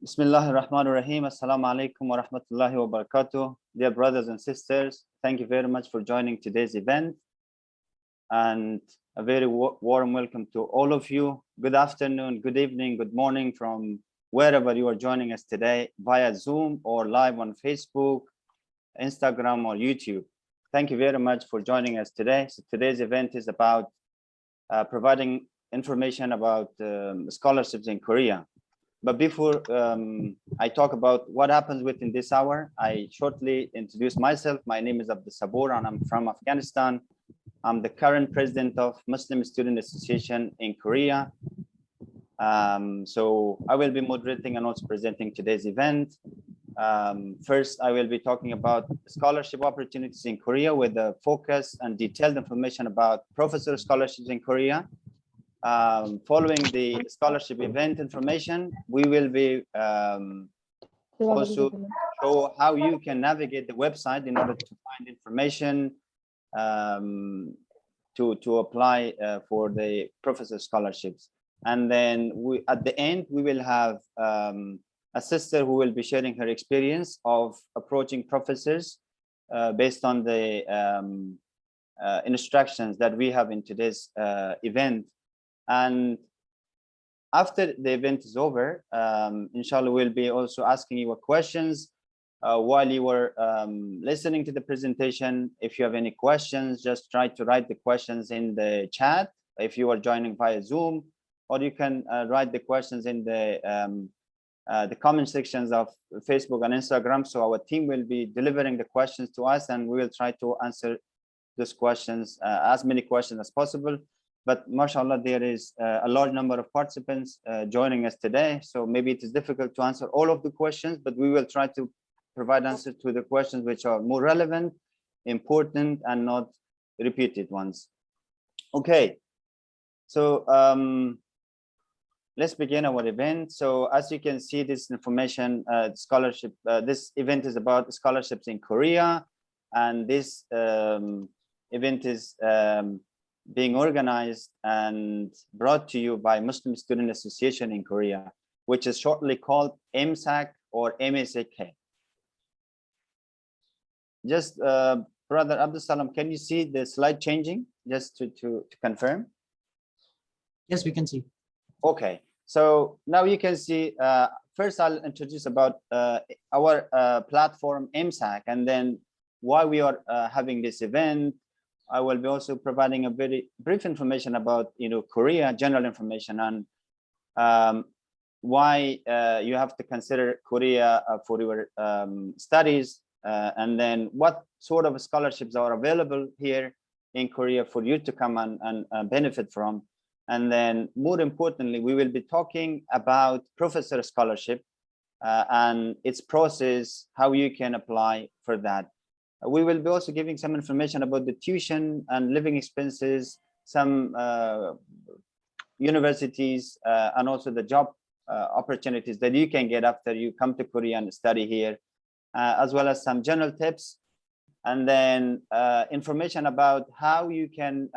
Bismillahir Rahmanir Rahim. As-Salam-o-Alaikum wa Rahmatullahi wa Barakatuh. Dear brothers and sisters, thank you very much for joining today's event. And a very warm welcome to all of you. Good afternoon, good evening, good morning from wherever you are joining us today via Zoom or live on Facebook, Instagram, or YouTube. Thank you very much for joining us today. So today's event is about providing information about scholarships in Korea. But before I talk about what happens within this hour, I shortly introduce myself. My name is Abdul Sabur and I'm from Afghanistan. I'm the current president of Muslim Student Association in Korea. So I will be moderating and also presenting today's event. First, I will be talking about scholarship opportunities in Korea with a focus and detailed information about professor scholarships in Korea. Following the scholarship event information, we will be also show how you can navigate the website in order to find information to apply for the professor scholarships. And then at the end, we will have a sister who will be sharing her experience of approaching professors based on the instructions that we have in today's event. And after the event is over, inshallah, we'll be also asking you questions while you were listening to the presentation. If you have any questions, just try to write the questions in the chat if you are joining via Zoom, or you can write the questions in the comment sections of Facebook and Instagram. So our team will be delivering the questions to us, and we will try to answer those questions, as many questions as possible. But mashallah, there is a large number of participants joining us today. So maybe it is difficult to answer all of the questions, but we will try to provide answers to the questions which are more relevant, important, and not repeated ones. Okay, so let's begin our event. So as you can see, this information, scholarship, this event is about scholarships in Korea. And this event is being organized and brought to you by Muslim Student Association in Korea, which is shortly called MSAK or MSAK. Just Brother Abdul Salam, can you see the slide changing just to confirm? Yes, we can see. Okay, so now you can see, first I'll introduce about our platform MSAK, and then why we are having this event. I will be also providing a very brief information about, Korea, general information on why you have to consider Korea for your studies, and then what sort of scholarships are available here in Korea for you to come and benefit from. And then more importantly, we will be talking about professor scholarship and its process, how you can apply for that. We will be also giving some information about the tuition and living expenses, some universities, and also the job opportunities that you can get after you come to Korea and study here, as well as some general tips, and then information about how we can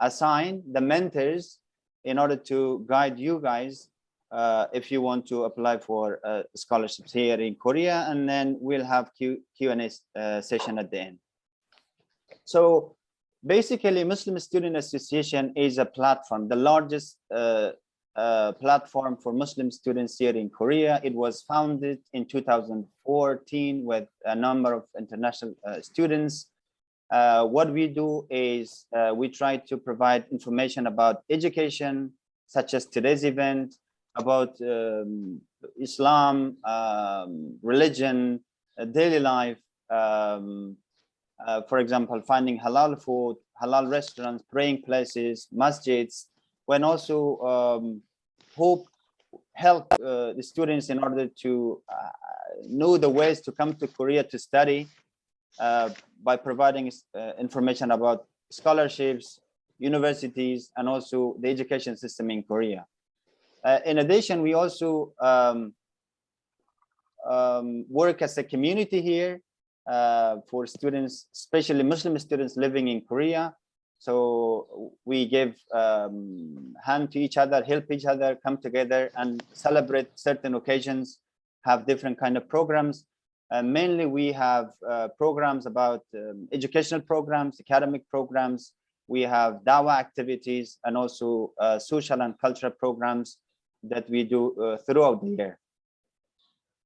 assign the mentors in order to guide you guys if you want to apply for scholarships here in Korea. And then we'll have Q&A session at the end. So basically, Muslim Student Association is a platform, the largest platform for Muslim students here in Korea. It was founded in 2014 with a number of international students. What we do is we try to provide information about education, such as today's event, about Islam, religion, daily life, for example, finding halal food, halal restaurants, praying places, masjids, when also help the students in order to know the ways to come to Korea to study by providing information about scholarships, universities, and also the education system in Korea. In addition, we also work as a community here for students, especially Muslim students living in Korea. So we give hand to each other, help each other, come together and celebrate certain occasions, have different kind of programs. Mainly we have programs about educational programs, academic programs. We have dawah activities and also social and cultural programs that we do throughout the year.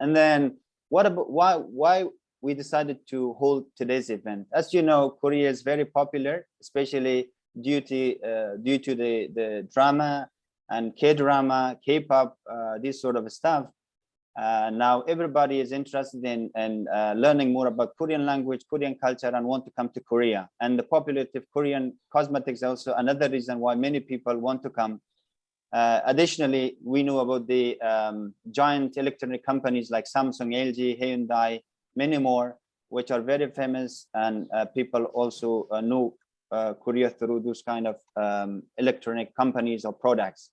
And then what about why we decided to hold today's event? As you know, Korea is very popular, especially due to the drama and K-drama, K-pop, this sort of stuff. Now everybody is interested in learning more about Korean language, Korean culture, and want to come to Korea. And the popularity of Korean cosmetics is also another reason why many people want to come. Additionally, we know about the giant electronic companies like Samsung, LG, Hyundai, many more, which are very famous, and people also know Korea through those kind of electronic companies or products.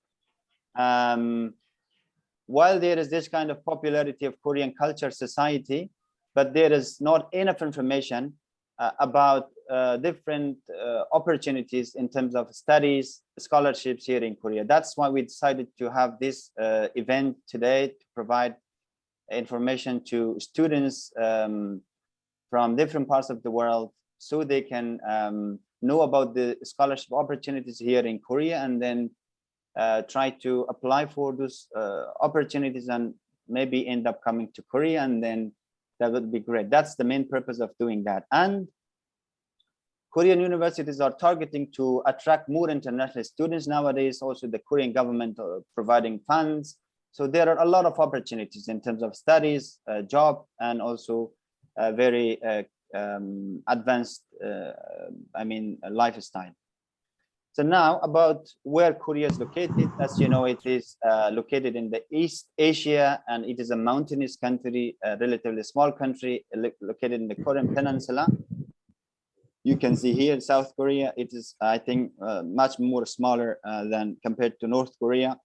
While there is this kind of popularity of Korean culture society, but there is not enough information about different opportunities in terms of studies, scholarships here in Korea. That's why we decided to have this event today to provide information to students from different parts of the world, so they can know about the scholarship opportunities here in Korea, and then try to apply for those opportunities and maybe end up coming to Korea, and then that would be great. That's the main purpose of doing that. And Korean universities are targeting to attract more international students nowadays. Also, the Korean government providing funds. So there are a lot of opportunities in terms of studies, job, and also very advanced, lifestyle. So now about where Korea is located. As you know, it is located in the East Asia, and it is a mountainous country, a relatively small country located in the Korean Peninsula. You can see here in South Korea, it is, I think, much more smaller than compared to North Korea.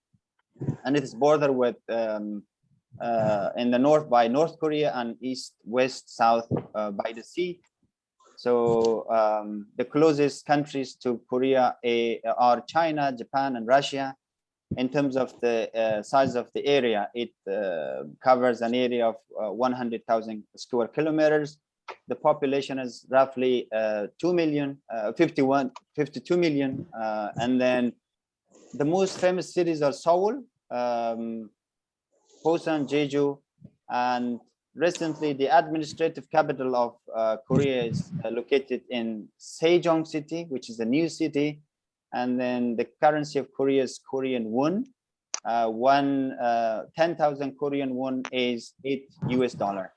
And it is bordered with, in the north by North Korea, and east, west, south by the sea. So the closest countries to Korea are China, Japan, and Russia. In terms of the size of the area, it covers an area of 100,000 square kilometers. The population is roughly 52 million. And then the most famous cities are Seoul, Busan, Jeju, and recently the administrative capital of Korea is located in Sejong City, which is a new city. And then the currency of Korea is Korean won. 10,000 Korean won is $8.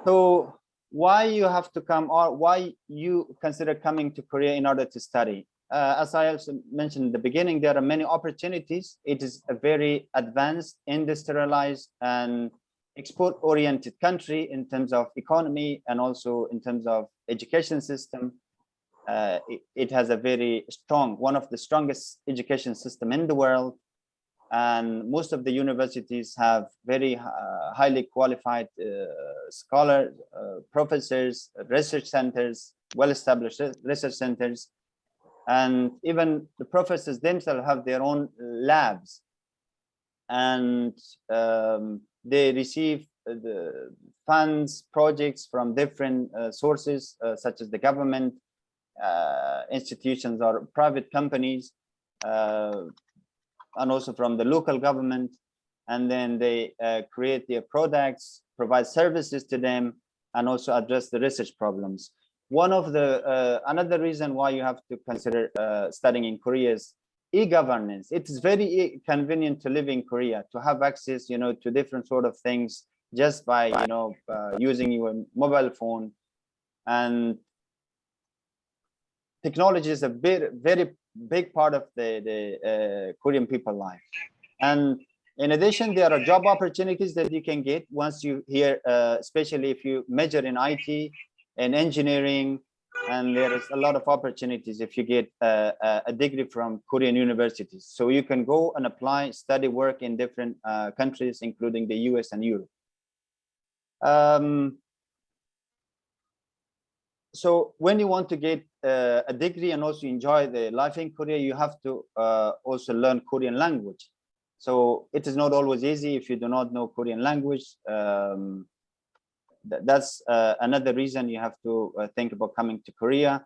So why you have to come, or why you consider coming to Korea in order to study? As I also mentioned in the beginning, there are many opportunities. It is a very advanced, industrialized, and export-oriented country in terms of economy, and also in terms of education system. It has a very strong, one of the strongest education system in the world. And most of the universities have very highly qualified scholars, professors, research centers, well-established research centers. And even the professors themselves have their own labs. And they receive the funds, projects from different sources, such as the government, institutions, or private companies, and also from the local government. And then they create their products, provide services to them, and also address the research problems. One of the another reason why you have to consider studying in Korea is e-governance. It is very convenient to live in Korea, to have access, to different sort of things just by, using your mobile phone. And technology is a very big part of the Korean people life. And in addition, there are job opportunities that you can get once you here, especially if you major in IT and engineering. And there is a lot of opportunities if you get a degree from Korean universities. So you can go and apply, study, work in different countries, including the US and Europe. so when you want to get a degree and also enjoy the life in Korea, you have to also learn Korean language. So it is not always easy if you do not know Korean language. That's another reason you have to think about coming to Korea.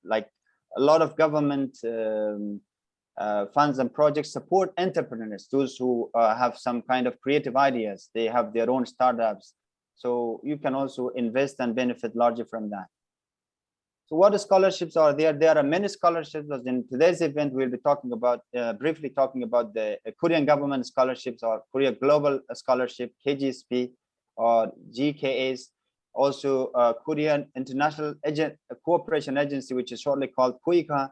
Like a lot of government funds and projects support entrepreneurs, those who have some kind of creative ideas. They have their own startups. So you can also invest and benefit largely from that. So what scholarships are there? There are many scholarships. In today's event, we'll be talking about, briefly talking about the Korean government scholarships or Korea Global Scholarship, KGSP or GKAs. Also Korean International Cooperation Agency, which is shortly called KOICA.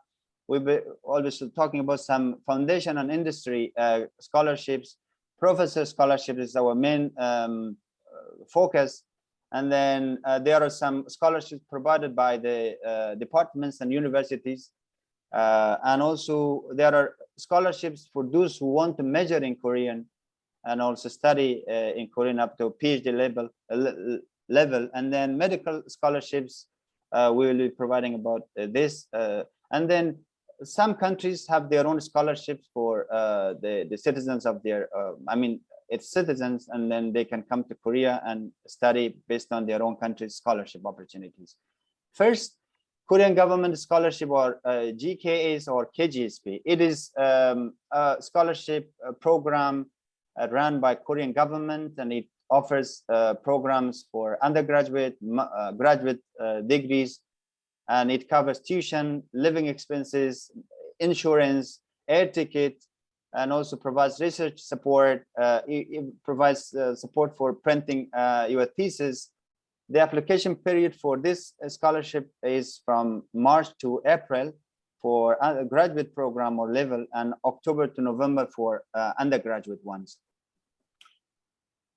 We'll be also talking about some foundation and industry scholarships. Professor scholarship is our main focus. And then there are some scholarships provided by the departments and universities. And also there are scholarships for those who want to major in Korean and also study in Korean up to PhD level. And then medical scholarships, we will be providing about this. And then some countries have their own scholarships for the citizens of their, I mean, its citizens, and then they can come to Korea and study based on their own country's scholarship opportunities. First, Korean government scholarship or GKAs or KGSP. It is a scholarship program run by Korean government, and it offers programs for undergraduate, graduate degrees, and it covers tuition, living expenses, insurance, air ticket, and also provides research support. It provides support for printing your thesis. The application period for this scholarship is from March to April for graduate program or level, and October to November for undergraduate ones.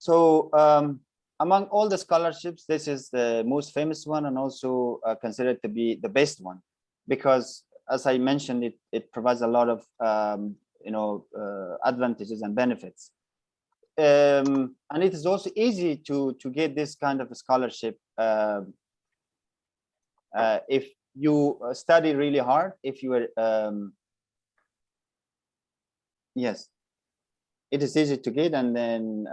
So among all the scholarships, this is the most famous one and also considered to be the best one, because as I mentioned, it provides a lot of advantages and benefits. And it is also easy to get this kind of a scholarship if you study really hard. If you are yes, it is easy to get, and then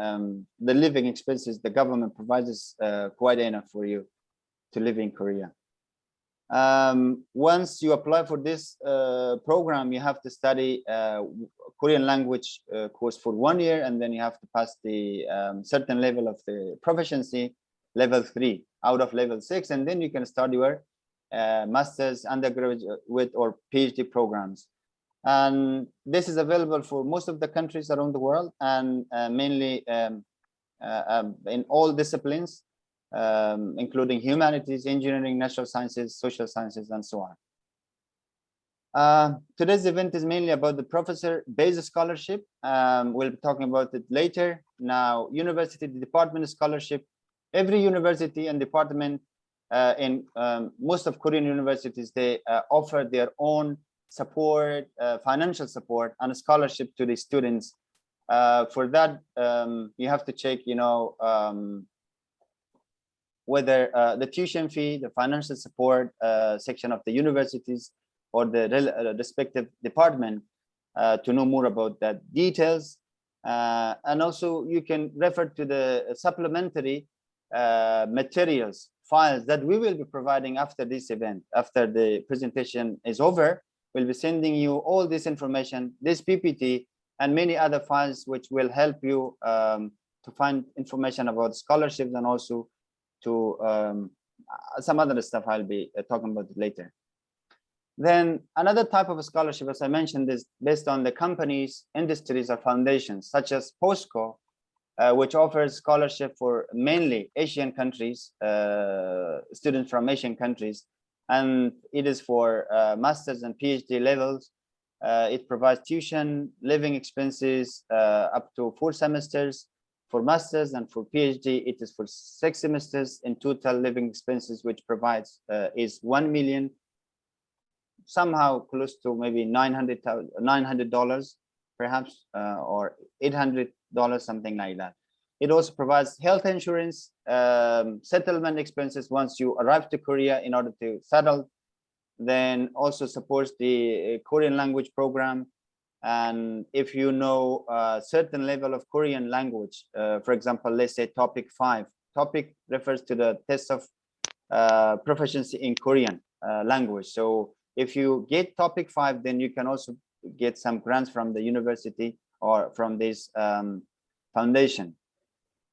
the living expenses the government provides quite enough for you to live in Korea. Once you apply for this program, you have to study Korean language course for 1 year, and then you have to pass the certain level of the proficiency, level 3 out of level 6, and then you can start your master's, undergraduate or PhD programs. And this is available for most of the countries around the world, and mainly in all disciplines, including humanities, engineering, natural sciences, social sciences, and so on. Today's event is mainly about the professor-based scholarship. We'll be talking about it later. Now, university department scholarship. Every university and department in most of Korean universities, they offer their own support, financial support, and a scholarship to the students. For that, you have to check, whether the tuition fee, the financial support section of the universities or the respective department to know more about that details. And also you can refer to the supplementary materials, files that we will be providing after this event. After the presentation is over, we'll be sending you all this information, this PPT, and many other files which will help you to find information about scholarships and also to some other stuff I'll be talking about later. Then another type of a scholarship, as I mentioned, is based on the companies, industries, or foundations, such as POSCO, which offers scholarship for mainly Asian countries, students from Asian countries, and it is for master's and PhD levels. It provides tuition, living expenses up to 4 semesters. For master's, and for PhD, it is for 6 semesters in total. Living expenses, which provides is $1 million, somehow close to maybe $900 perhaps, or $800, something like that. It also provides health insurance, settlement expenses once you arrive to Korea in order to settle. Then also supports the Korean language program. And if you know a certain level of Korean language, for example, let's say topic 5, topic refers to the test of proficiency in Korean language. So if you get topic 5, then you can also get some grants from the university or from this foundation.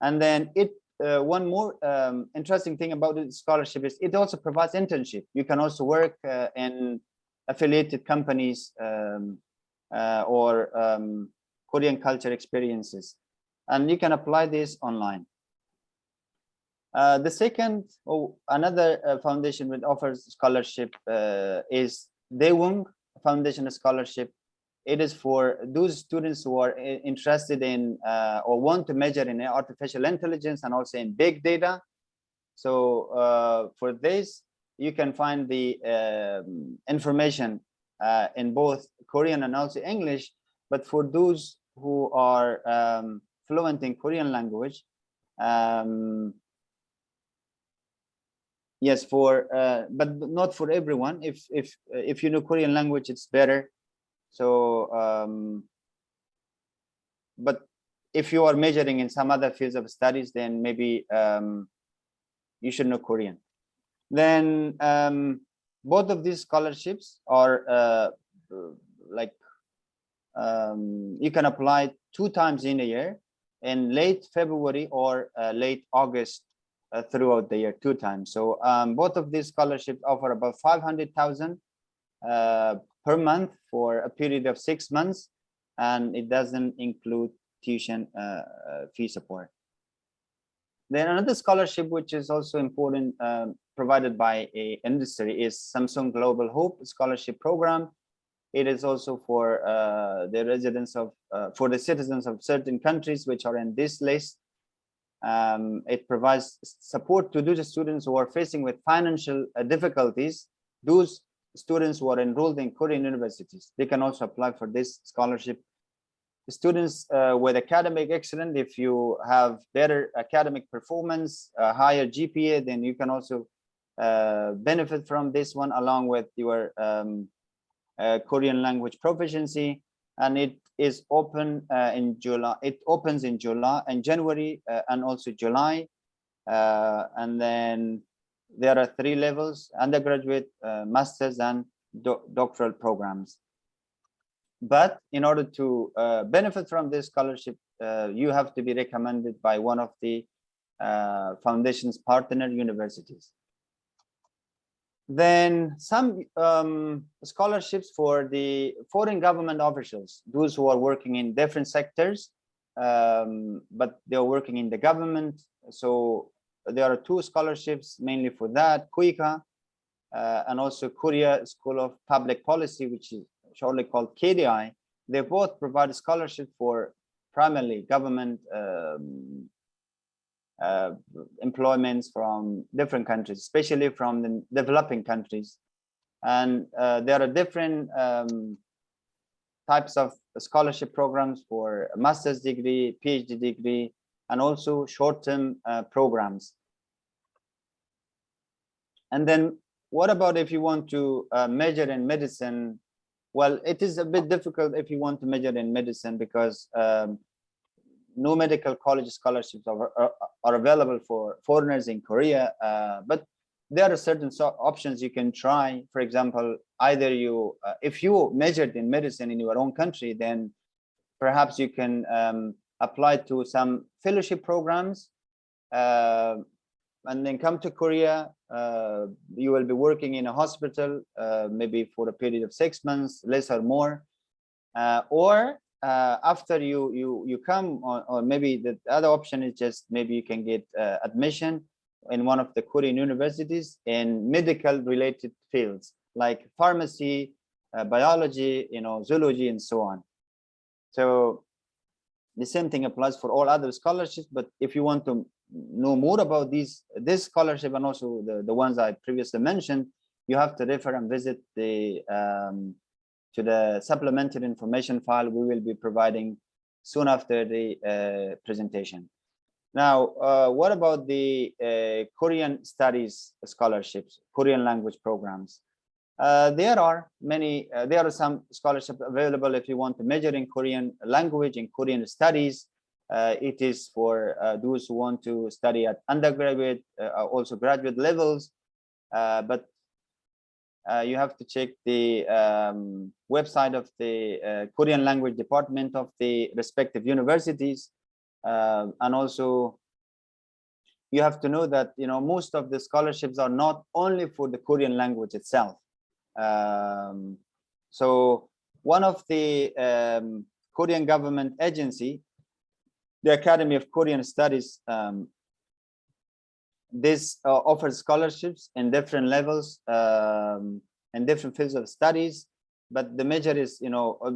And then one more interesting thing about the scholarship is it also provides internship. You can also work in affiliated companies or Korean culture experiences, and you can apply this online. The second, another foundation that offers scholarship is Daewoo Foundation Scholarship. It is for those students who are interested in or want to major in artificial intelligence and also in big data. So for this, you can find the information in both Korean and also English. But for those who are fluent in Korean language, yes, but not for everyone. If you know Korean language, it's better. So, but if you are majoring in some other fields of studies, then maybe you should know Korean. Then both of these scholarships are you can apply 2 times in a year, in late February or late August, throughout the year, 2 times. So both of these scholarships offer about 500,000 per month for a period of 6 months, and it doesn't include tuition fee support. Then another scholarship which is also important, provided by a industry, is Samsung Global Hope Scholarship Program. It is also for the residents of for the citizens of certain countries which are in this list. It provides support to those students who are facing with financial difficulties. Those students who are enrolled in Korean universities, they can also apply for this scholarship. Students with academic excellence, if you have better academic performance, higher GPA, then you can also benefit from this one, along with your Korean language proficiency. And it is open in July. It opens in July and January and also July. And then there are 3 levels: undergraduate, master's, and doctoral programs. But in order to benefit from this scholarship, you have to be recommended by one of the foundation's partner universities. Then some scholarships for the foreign government officials, those who are working in different sectors, but they're working in the government. So there are 2 scholarships mainly for that: KUICA and also Korea School of Public Policy, which is shortly called KDI. They both provide a scholarship for primarily government employments from different countries, especially from the developing countries. And there are different types of scholarship programs for a master's degree, PhD degree, and also short-term programs. And then what about if you want to major in medicine? Well, it is a bit difficult if you want to major in medicine, because no medical college scholarships are available for foreigners in Korea. But there are certain options you can try. For example, either you, if you majored in medicine in your own country, then perhaps you can apply to some fellowship programs and then come to Korea. You will be working in a hospital, maybe for a period of 6 months, less or more. Or after you come, or maybe the other option is just maybe you can get admission in one of the Korean universities in medical related fields like pharmacy, biology, zoology, and so on. So the same thing applies for all other scholarships. But if you want to know more about this scholarship and also the ones I previously mentioned, you have to refer and visit the to the supplementary information file we will be providing soon after the presentation. Now, what about the Korean studies scholarships, Korean language programs? There are many, there are some scholarships available if you want to major in Korean language, in Korean studies. It is for those who want to study at undergraduate, also graduate levels. But you have to check the website of the Korean language department of the respective universities. And also, you have to know that most of the scholarships are not only for the Korean language itself. So one of the Korean government agency, the Academy of Korean Studies, this offers scholarships in different levels and different fields of studies, but the major is,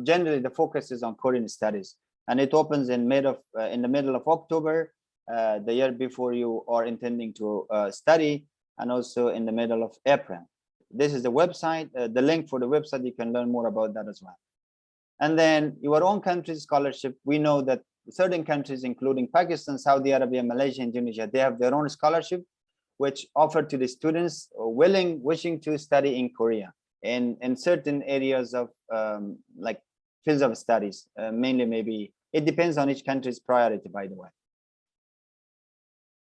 generally the focus is on Korean studies, and it opens in the middle of October, the year before you are intending to study, and also in the middle of April. This is the website, the link for the website. You can learn more about that as well. And then your own country's scholarship. We know that certain countries, including Pakistan, Saudi Arabia, Malaysia, Indonesia, they have their own scholarship, which offer to the students wishing to study in Korea in certain areas of like fields of studies, mainly maybe. It depends on each country's priority, by the way.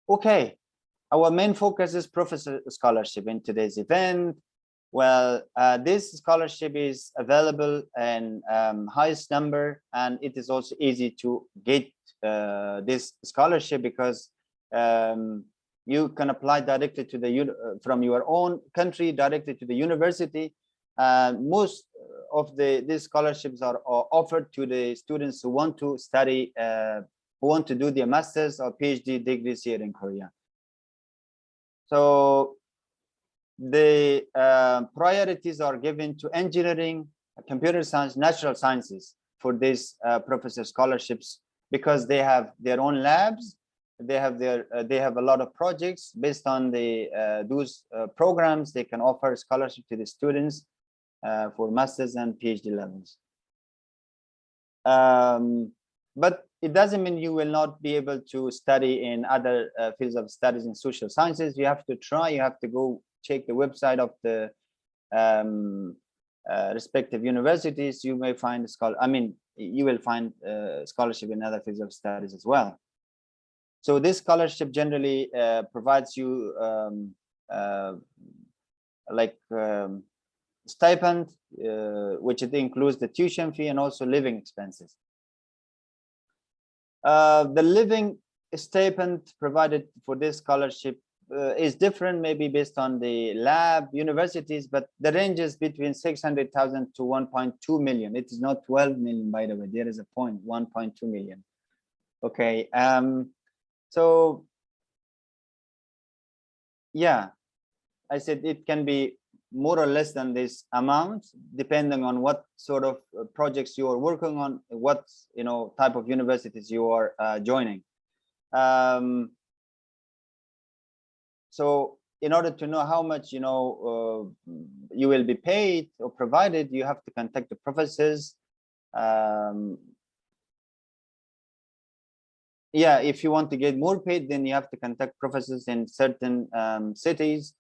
Okay, our main focus is professor scholarship in today's event. Well, this scholarship is available in highest number, and it is also easy to get this scholarship because you can apply directly to the from your own country directly to the university. Most of these scholarships are offered to the students who want to study, who want to do their master's or PhD degrees here in Korea. So the priorities are given to engineering, computer science, natural sciences for these professor scholarships, because they have their own labs. They have a lot of projects based on those programs. They can offer scholarship to the students for masters and PhD levels. But it doesn't mean you will not be able to study in other fields of studies in social sciences. You have to try. You have to go check the website of the respective universities. You may find you will find scholarship in other fields of studies as well. So this scholarship generally provides you stipend, which it includes the tuition fee and also living expenses. The living stipend provided for this scholarship is different, maybe based on the lab universities, but the range is between 600,000 to 1.2 million. It is not 12 million, by the way. There is a point, 1.2 million. Okay. So yeah, I said it can be more or less than this amount, depending on what sort of projects you are working on, what type of universities you are joining. So in order to know how much you will be paid or provided, you have to contact the professors. Yeah, if you want to get more paid, then you have to contact professors in certain cities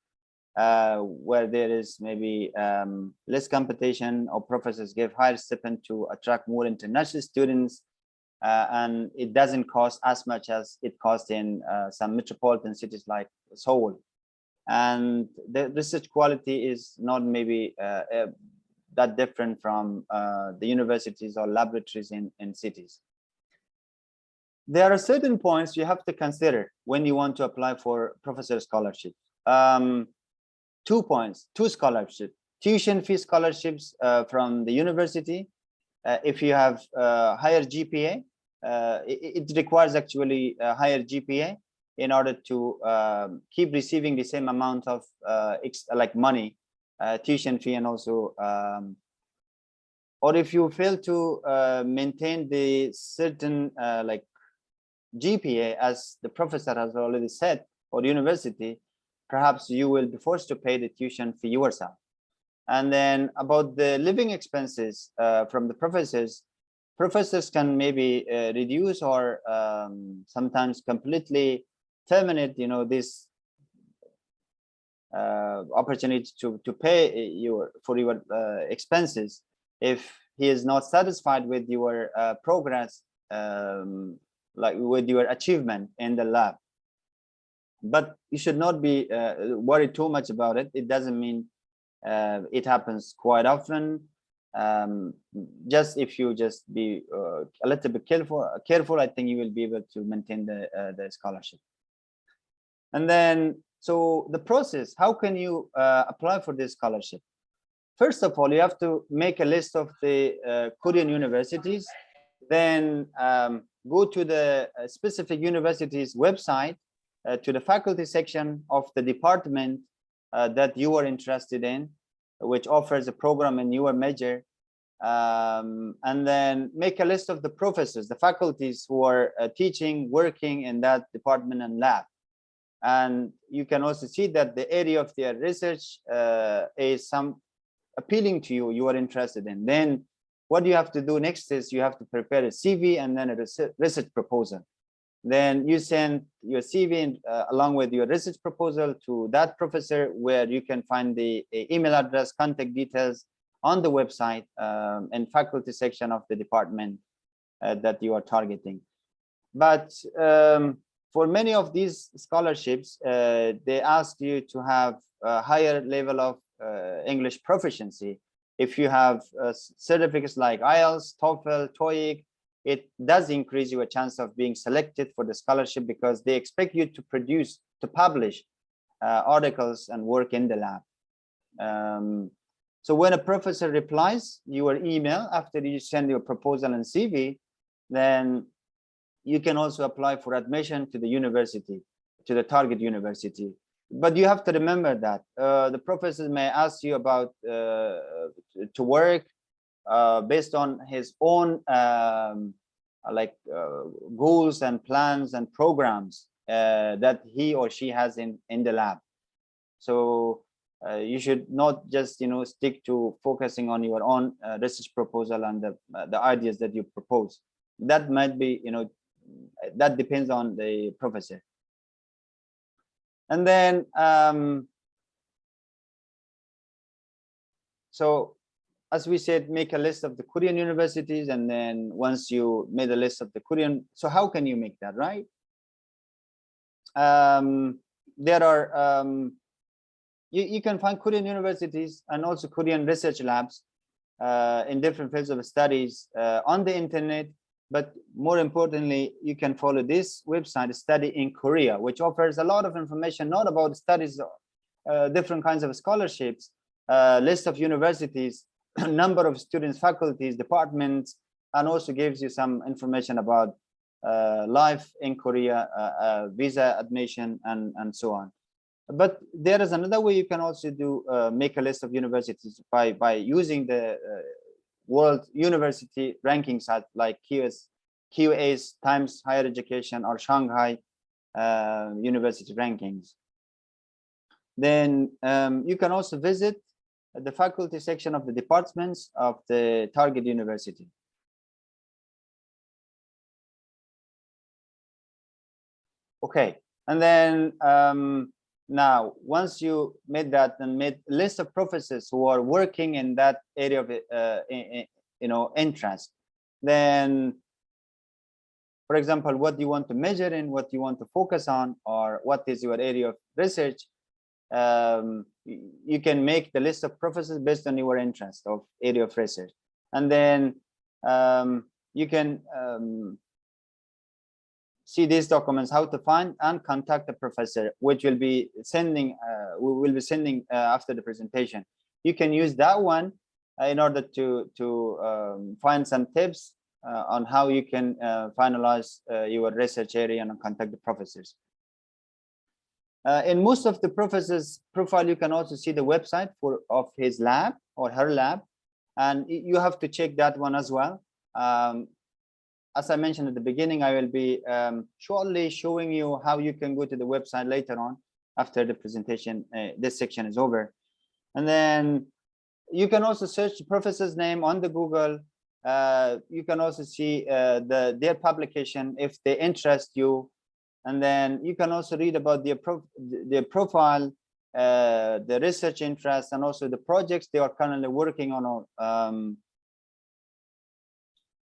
where there is maybe less competition, or professors give higher stipend to attract more international students, and it doesn't cost as much as it costs in some metropolitan cities like Seoul. And the research quality is not maybe that different from the universities or laboratories in cities. There are certain points you have to consider when you want to apply for professor scholarship. 2 points, 2 scholarships: tuition fee scholarships from the university. If you have higher GPA, it requires actually a higher GPA in order to keep receiving the same amount of money, tuition fee, and also or if you fail to maintain the certain GPA, as the professor has already said, or university, perhaps you will be forced to pay the tuition fee yourself. And then about the living expenses from the professors, professors can maybe reduce or sometimes completely terminate, this opportunity to pay for your expenses if he is not satisfied with your progress, like with your achievement in the lab. But you should not be worried too much about it. It doesn't mean it happens quite often. Just if you just be a little bit careful, I think you will be able to maintain the scholarship. And then, so the process, how can you apply for this scholarship? First of all, you have to make a list of the Korean universities, then go to the specific university's website, to the faculty section of the department that you are interested in, which offers a program in your major, and then make a list of the professors, the faculties who are teaching, working in that department and lab. And you can also see that the area of their research is some appealing to you, you are interested in. Then what you have to do next is you have to prepare a CV and then a research proposal. Then you send your CV along with your research proposal to that professor, where you can find the email address, contact details on the website and faculty section of the department that you are targeting. But for many of these scholarships, they ask you to have a higher level of English proficiency. If you have certificates like IELTS, TOEFL, TOEIC, it does increase your chance of being selected for the scholarship, because they expect you to publish articles and work in the lab. So when a professor replies your email after you send your proposal and CV, then you can also apply for admission to the university, to the target university. But you have to remember that the professor may ask you about to work based on his own goals and plans and programs that he or she has in the lab. So you should not just stick to focusing on your own research proposal and the ideas that you propose. That might be that depends on the professor. And then so as we said, make a list of the Korean universities, and then once you made a list of the Korean, so how can you make that, right? There are you can find Korean universities and also Korean research labs in different fields of studies on the internet. But more importantly, you can follow this website, Study in Korea, which offers a lot of information, not about studies, different kinds of scholarships, list of universities, number of students, faculties, departments, and also gives you some information about life in Korea, visa admission, and so on. But there is another way you can also do make a list of universities by using the World University ranking site like QA's Times Higher Education or Shanghai University rankings. Then you can also visit the faculty section of the departments of the target university. Okay, and then now once you made that and made a list of professors who are working in that area of interest, then for example, what you want to measure in, what you want to focus on, or what is your area of research, you can make the list of professors based on your interest of area of research. And then you can see these documents, how to find and contact the professor, which will be sending we will be sending after the presentation. You can use that one in order to find some tips on how you can finalize your research area and contact the professors. In most of the professor's profile, you can also see the website of his lab or her lab, and you have to check that one as well. As I mentioned at the beginning, I will be shortly showing you how you can go to the website later on after the presentation, this section is over. And then you can also search the professor's name on the Google You can also see their publication if they interest you, and then you can also read about their profile, the research interest, and also the projects they are currently working on.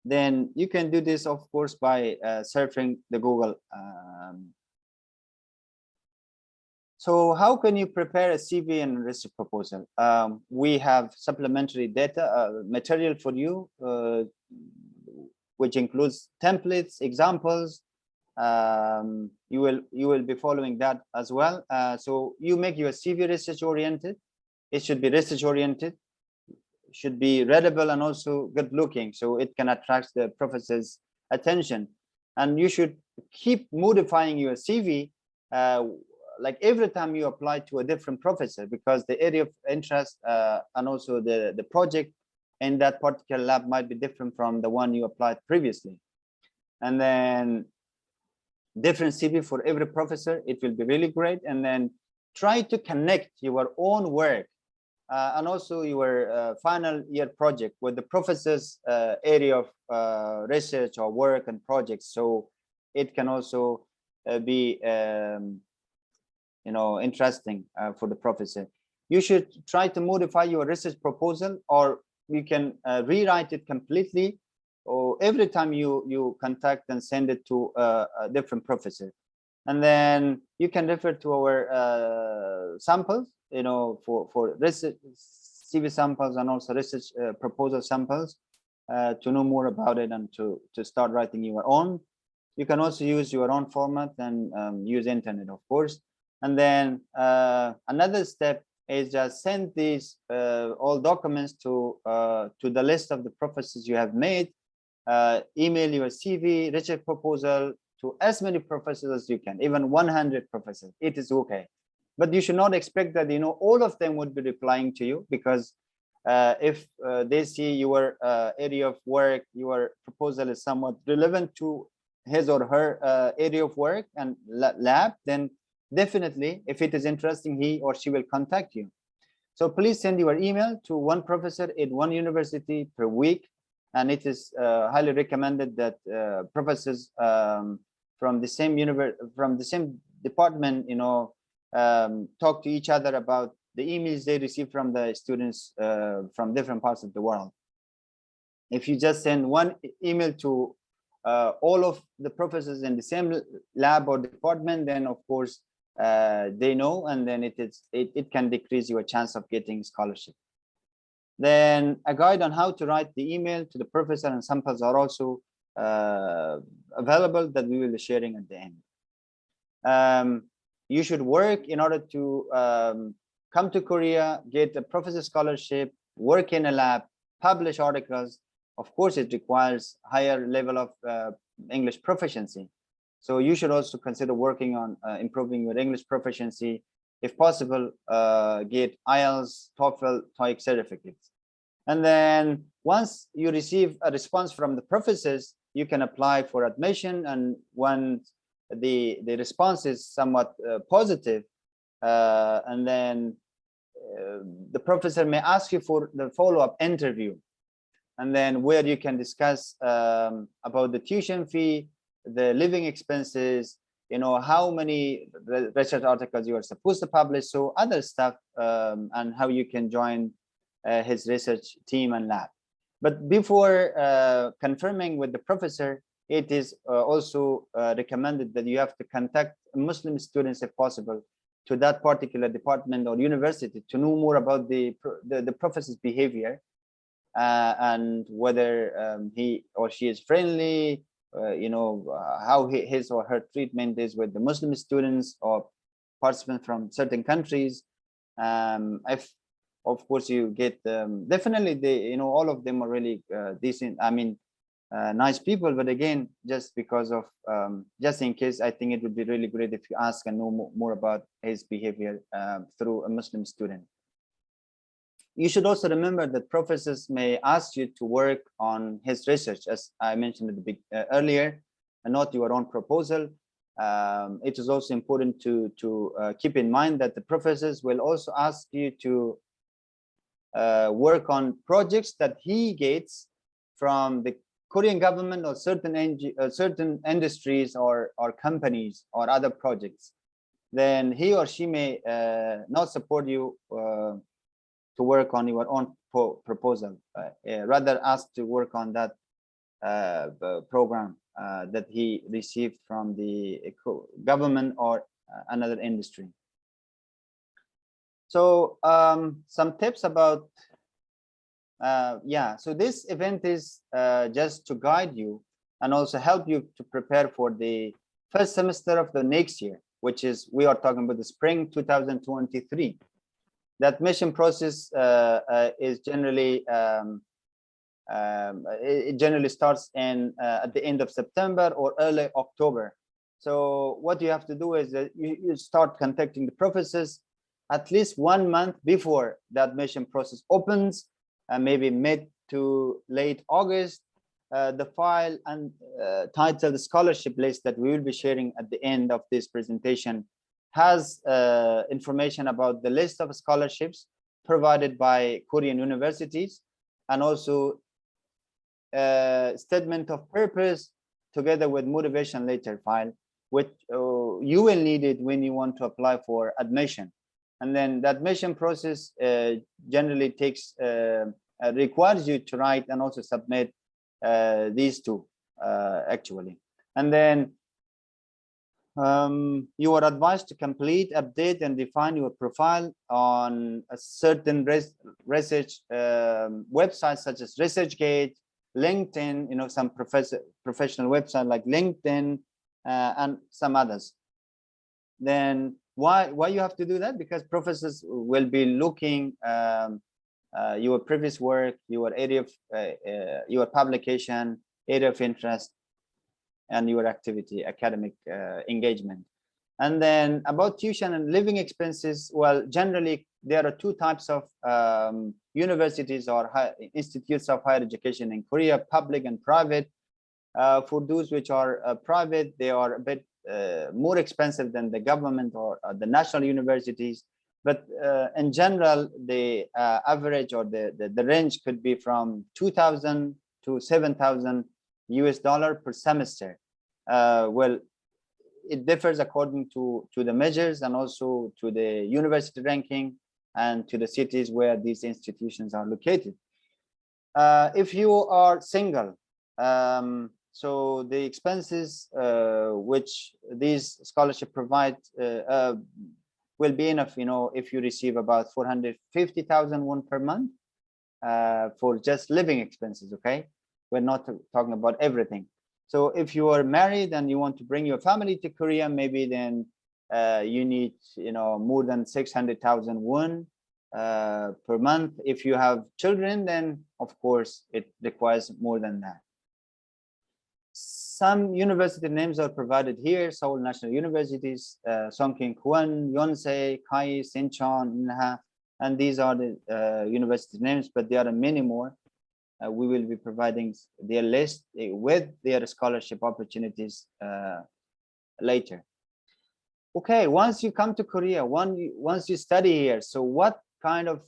Then you can do this, of course, by surfing the Google. So how can you prepare a CV and research proposal? We have supplementary data material for you, which includes templates, examples. You will be following that as well. So you make your CV research oriented. It should be research oriented, should be readable, and also good looking, so it can attract the professor's attention. And you should keep modifying your CV like every time you apply to a different professor, because the area of interest and also the project in that particular lab might be different from the one you applied previously. And then different CV for every professor, it will be really great. And then try to connect your own work and also your final year project with the professor's area of research or work and projects, so it can also be interesting for the professor. You should try to modify your research proposal, or you can rewrite it completely, or every time you contact and send it to a different professor. And then you can refer to our samples, for research CV samples and also research proposal samples to know more about it and to start writing your own. You can also use your own format and use internet, of course. And then another step is just send these all documents to the list of the professors you have made. Email your CV, research proposal to as many professors as you can, even 100 professors. It is okay. But you should not expect that all of them would be replying to you, because if they see your area of work, your proposal is somewhat relevant to his or her area of work and lab, then definitely, if it is interesting, he or she will contact you. So please send your email to one professor at one university per week, and it is highly recommended that professors from the same department, talk to each other about the emails they receive from the students from different parts of the world. If you just send one email to all of the professors in the same lab or department, then of course they know, and then it can decrease your chance of getting scholarship. Then a guide on how to write the email to the professor and samples are also available, that we will be sharing at the end. You should work in order to come to Korea, get a professor scholarship, work in a lab, publish articles. Of course, it requires higher level of English proficiency. So you should also consider working on improving your English proficiency. If possible, get IELTS, TOEFL, TOEIC certificates. And then once you receive a response from the professors, you can apply for admission. And when the response is somewhat positive, and then the professor may ask you for the follow-up interview, and then where you can discuss about the tuition fee, the living expenses, how many research articles you are supposed to publish, so other stuff, and how you can join his research team and lab. But before confirming with the professor, it is also recommended that you have to contact Muslim students, if possible, to that particular department or university to know more about the professor's behavior, and whether he or she is friendly, how his or her treatment is with the Muslim students or participants from certain countries. If of course you get definitely all of them are really decent, nice people, but again, just because of just in case, I think it would be really great if you ask and know more about his behavior through a Muslim student. You should also remember that professors may ask you to work on his research, as I mentioned at the earlier, and not your own proposal. It is also important to keep in mind that the professors will also ask you to work on projects that he gets from the Korean government or certain certain industries or companies or other projects, then he or she may not support you to work on your own proposal, rather ask to work on that program that he received from the government or another industry. So some tips about so this event is just to guide you and also help you to prepare for the first semester of the next year, which is, we are talking about the spring 2023. That admission process is generally it generally starts in at the end of September or early October. So what you have to do is that you start contacting the professors at least 1 month before the admission process opens, maybe mid to late August. The file and titled scholarship list that we will be sharing at the end of this presentation has information about the list of scholarships provided by Korean universities, and also statement of purpose together with motivation letter file, which you will need it when you want to apply for admission. And then the admission process generally takes requires you to write and also submit these two actually. And then you are advised to complete, update, and define your profile on a certain research websites such as ResearchGate, LinkedIn, you know, some professional website like LinkedIn and some others. Then why you have to do that? Because professors will be looking your previous work, your area of your publication, area of interest, and your activity, academic engagement. And then about tuition and living expenses, well, generally there are two types of universities or institutes of higher education in Korea, public and private. For those which are private, they are a bit more expensive than the government or the national universities. But in general, the average or the range could be from 2,000 to 7,000 US dollar per semester. Well, it differs according to the measures and also to the university ranking and to the cities where these institutions are located. If you are single, so the expenses which these scholarship provide will be enough, you know, if you receive about 450,000 won per month for just living expenses. Okay, we're not talking about everything. So if you are married and you want to bring your family to Korea, maybe then you need, you know, more than 600,000 won per month. If you have children, then of course it requires more than that. Some university names are provided here: Seoul National Universities, Songkin Kwon, Yonsei, Kai, Sinchon, Inha, and these are the university names, but there are many more. We will be providing their list with their scholarship opportunities later. Okay, once you come to Korea, once you study here, so what kind of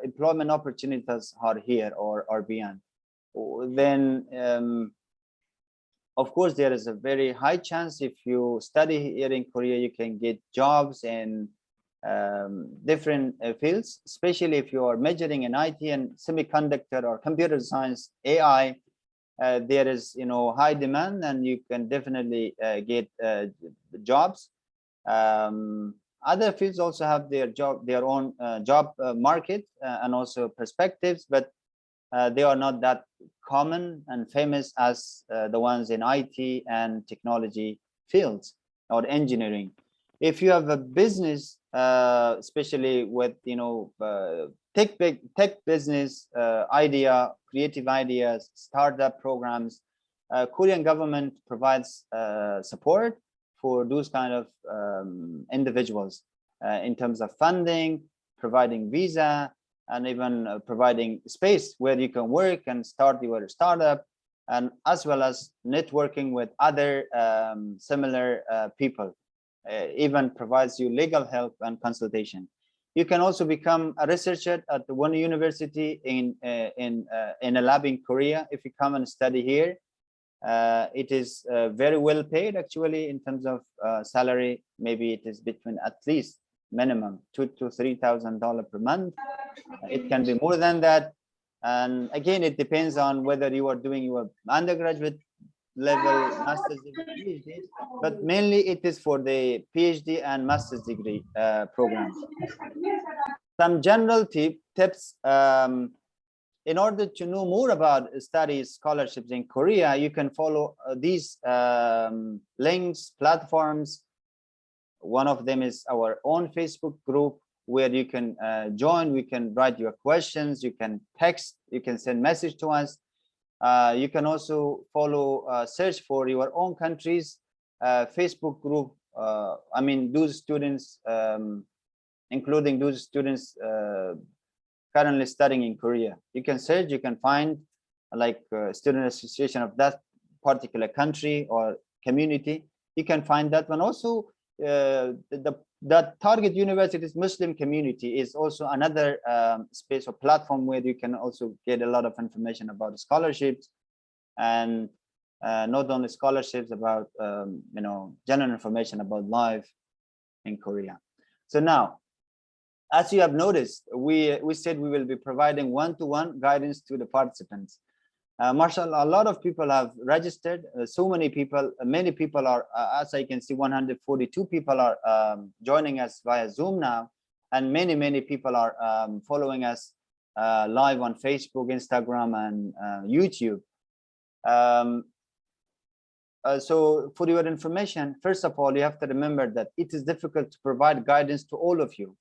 employment opportunities are here or beyond? Then of course, there is a very high chance if you study here in Korea, you can get jobs in different fields, especially if you are majoring in IT and semiconductor or computer science, AI. There is, you know, high demand, and you can definitely get jobs. Other fields also have their own job market and also perspectives, but they are not that common and famous as the ones in IT and technology fields or engineering. If you have a business, especially with, you know, tech business idea, creative ideas, startup programs, Korean government provides support for those kind of individuals in terms of funding, providing visa, and even providing space where you can work and start your startup, and as well as networking with other similar people. Even provides you legal help and consultation. You can also become a researcher at one university in a lab in Korea if you come and study here. It is very well paid actually in terms of salary. Maybe it is between at least minimum $2,000 to $3,000 per month. It can be more than that. And again, it depends on whether you are doing your undergraduate level, master's degree, PhD, but mainly it is for the PhD and master's degree programs. Some general tips. In order to know more about studies scholarships in Korea, you can follow these links, platforms. One of them is our own Facebook group where you can join. We can write your questions. You can text. You can send message to us. You can also follow, search for your own countries Facebook group. I mean, those students, including those students currently studying in Korea. You can search, you can find like student association of that particular country or community. You can find that one. Also, the target university's Muslim community is also another space or platform where you can also get a lot of information about scholarships, and not only scholarships, about you know, general information about life in Korea. So now, as you have noticed, we said we will be providing one-to-one guidance to the participants. Mashallah, a lot of people have registered. So many people are, as I can see, 142 people are joining us via Zoom now, and many people are following us live on Facebook, Instagram, and YouTube. So for your information, first of all, you have to remember that it is difficult to provide guidance to all of you.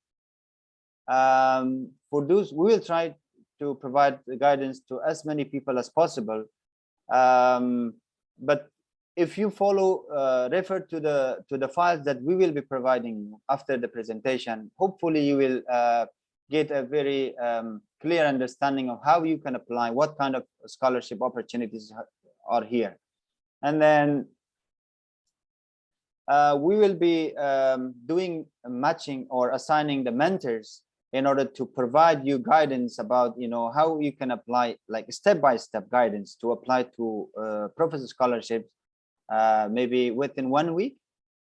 For those, we will try to provide the guidance to as many people as possible. But if you follow, refer to the files that we will be providing after the presentation, hopefully you will get a very clear understanding of how you can apply, what kind of scholarship opportunities are here. And then we will be doing matching or assigning the mentors in order to provide you guidance about, you know, how you can apply, like step-by-step guidance to apply to professor scholarships, maybe within 1 week.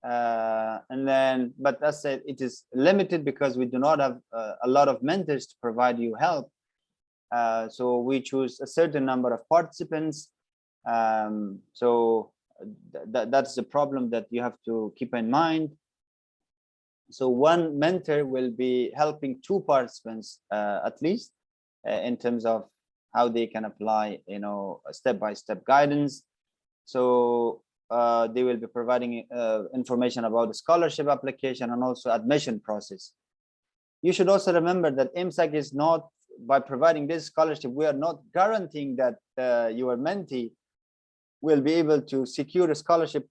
And then, but as I said, it is limited because we do not have a lot of mentors to provide you help. So we choose a certain number of participants. So that's the problem that you have to keep in mind. So one mentor will be helping 2 participants at least in terms of how they can apply, you know, step-by-step guidance. So they will be providing information about the scholarship application and also admission process. You should also remember that MSAK is not, by providing this scholarship, we are not guaranteeing that your mentee will be able to secure a scholarship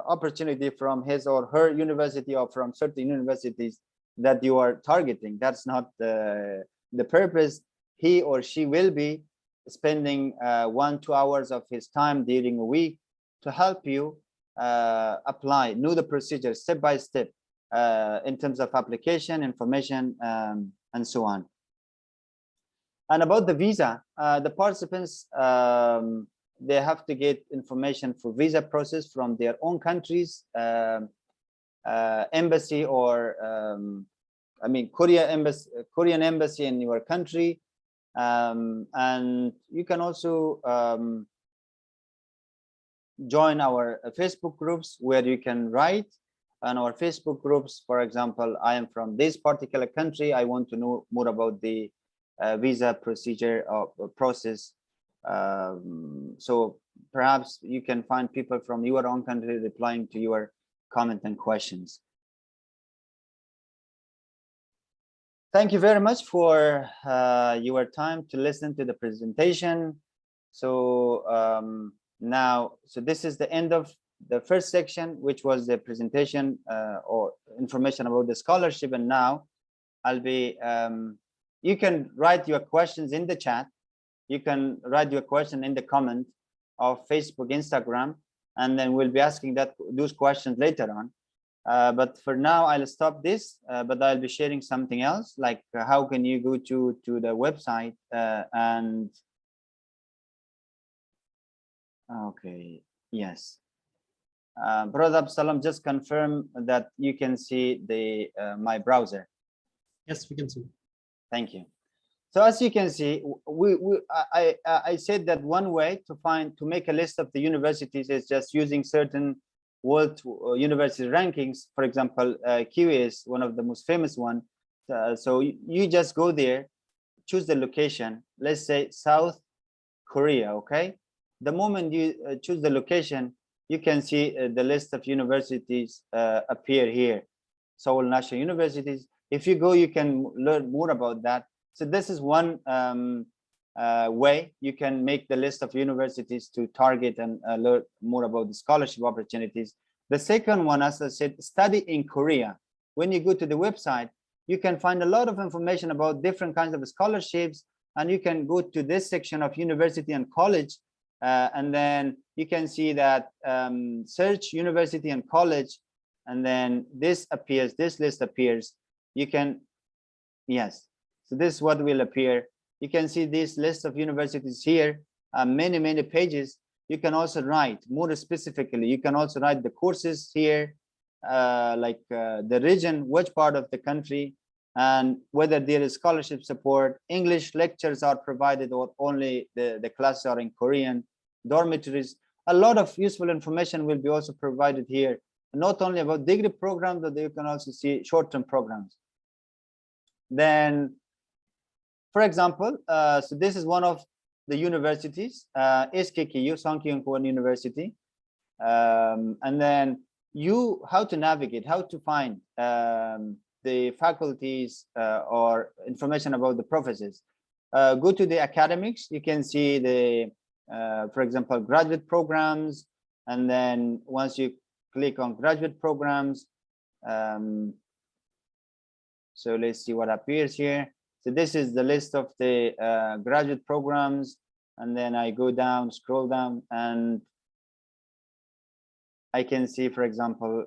opportunity from his or her university or from certain universities that you are targeting. That's not the purpose. He or she will be spending 1-2 hours of his time during a week to help you apply, know the procedure step by step in terms of application, information, and so on. And about the visa, the participants, they have to get information for visa process from their own countries, embassy, or I mean Korean embassy in your country, and you can also join our Facebook groups where you can write on our Facebook groups. For example, I am from this particular country. I want to know more about the visa procedure or process. So perhaps you can find people from your own country replying to your comment and questions. Thank you very much for your time to listen to the presentation. So now, so this is the end of the first section, which was the presentation or information about the scholarship. And now I'll be, you can write your questions in the chat. You can write your question in the comment of Facebook, Instagram, and then we'll be asking those questions later on. But for now, I'll stop this, but I'll be sharing something else, like how can you go to the website and okay, yes. Brother Absalam, just confirm that you can see the my browser. Yes, we can see. Thank you. So as you can see, I said that one way to make a list of the universities is just using certain world university rankings. For example, QS, one of the most famous one. So you just go there, choose the location. Let's say South Korea. Okay. The moment you choose the location, you can see the list of universities appear here. Seoul National Universities. If you go, you can learn more about that. So this is one way you can make the list of universities to target and learn more about the scholarship opportunities. The second one, as I said, study in Korea. When you go to the website, you can find a lot of information about different kinds of scholarships, and you can go to this section of university and college, and then you can see that search university and college, and then this appears, this list appears. You can, yes, so this is what will appear. You can see this list of universities here, many pages. You can also write more specifically. You can also write the courses here, like the region, which part of the country, and whether there is scholarship support. English lectures are provided, or only the classes are in Korean. Dormitories, a lot of useful information will be also provided here, not only about degree programs, but you can also see short-term programs. Then, for example, so this is one of the universities, SKKU, Songkyunkwan University. And then how to navigate, how to find the faculties or information about the professors. Go to the academics, you can see the, for example, graduate programs. And then once you click on graduate programs, so let's see what appears here. So this is the list of the graduate programs. And then I go down, scroll down, and I can see, for example,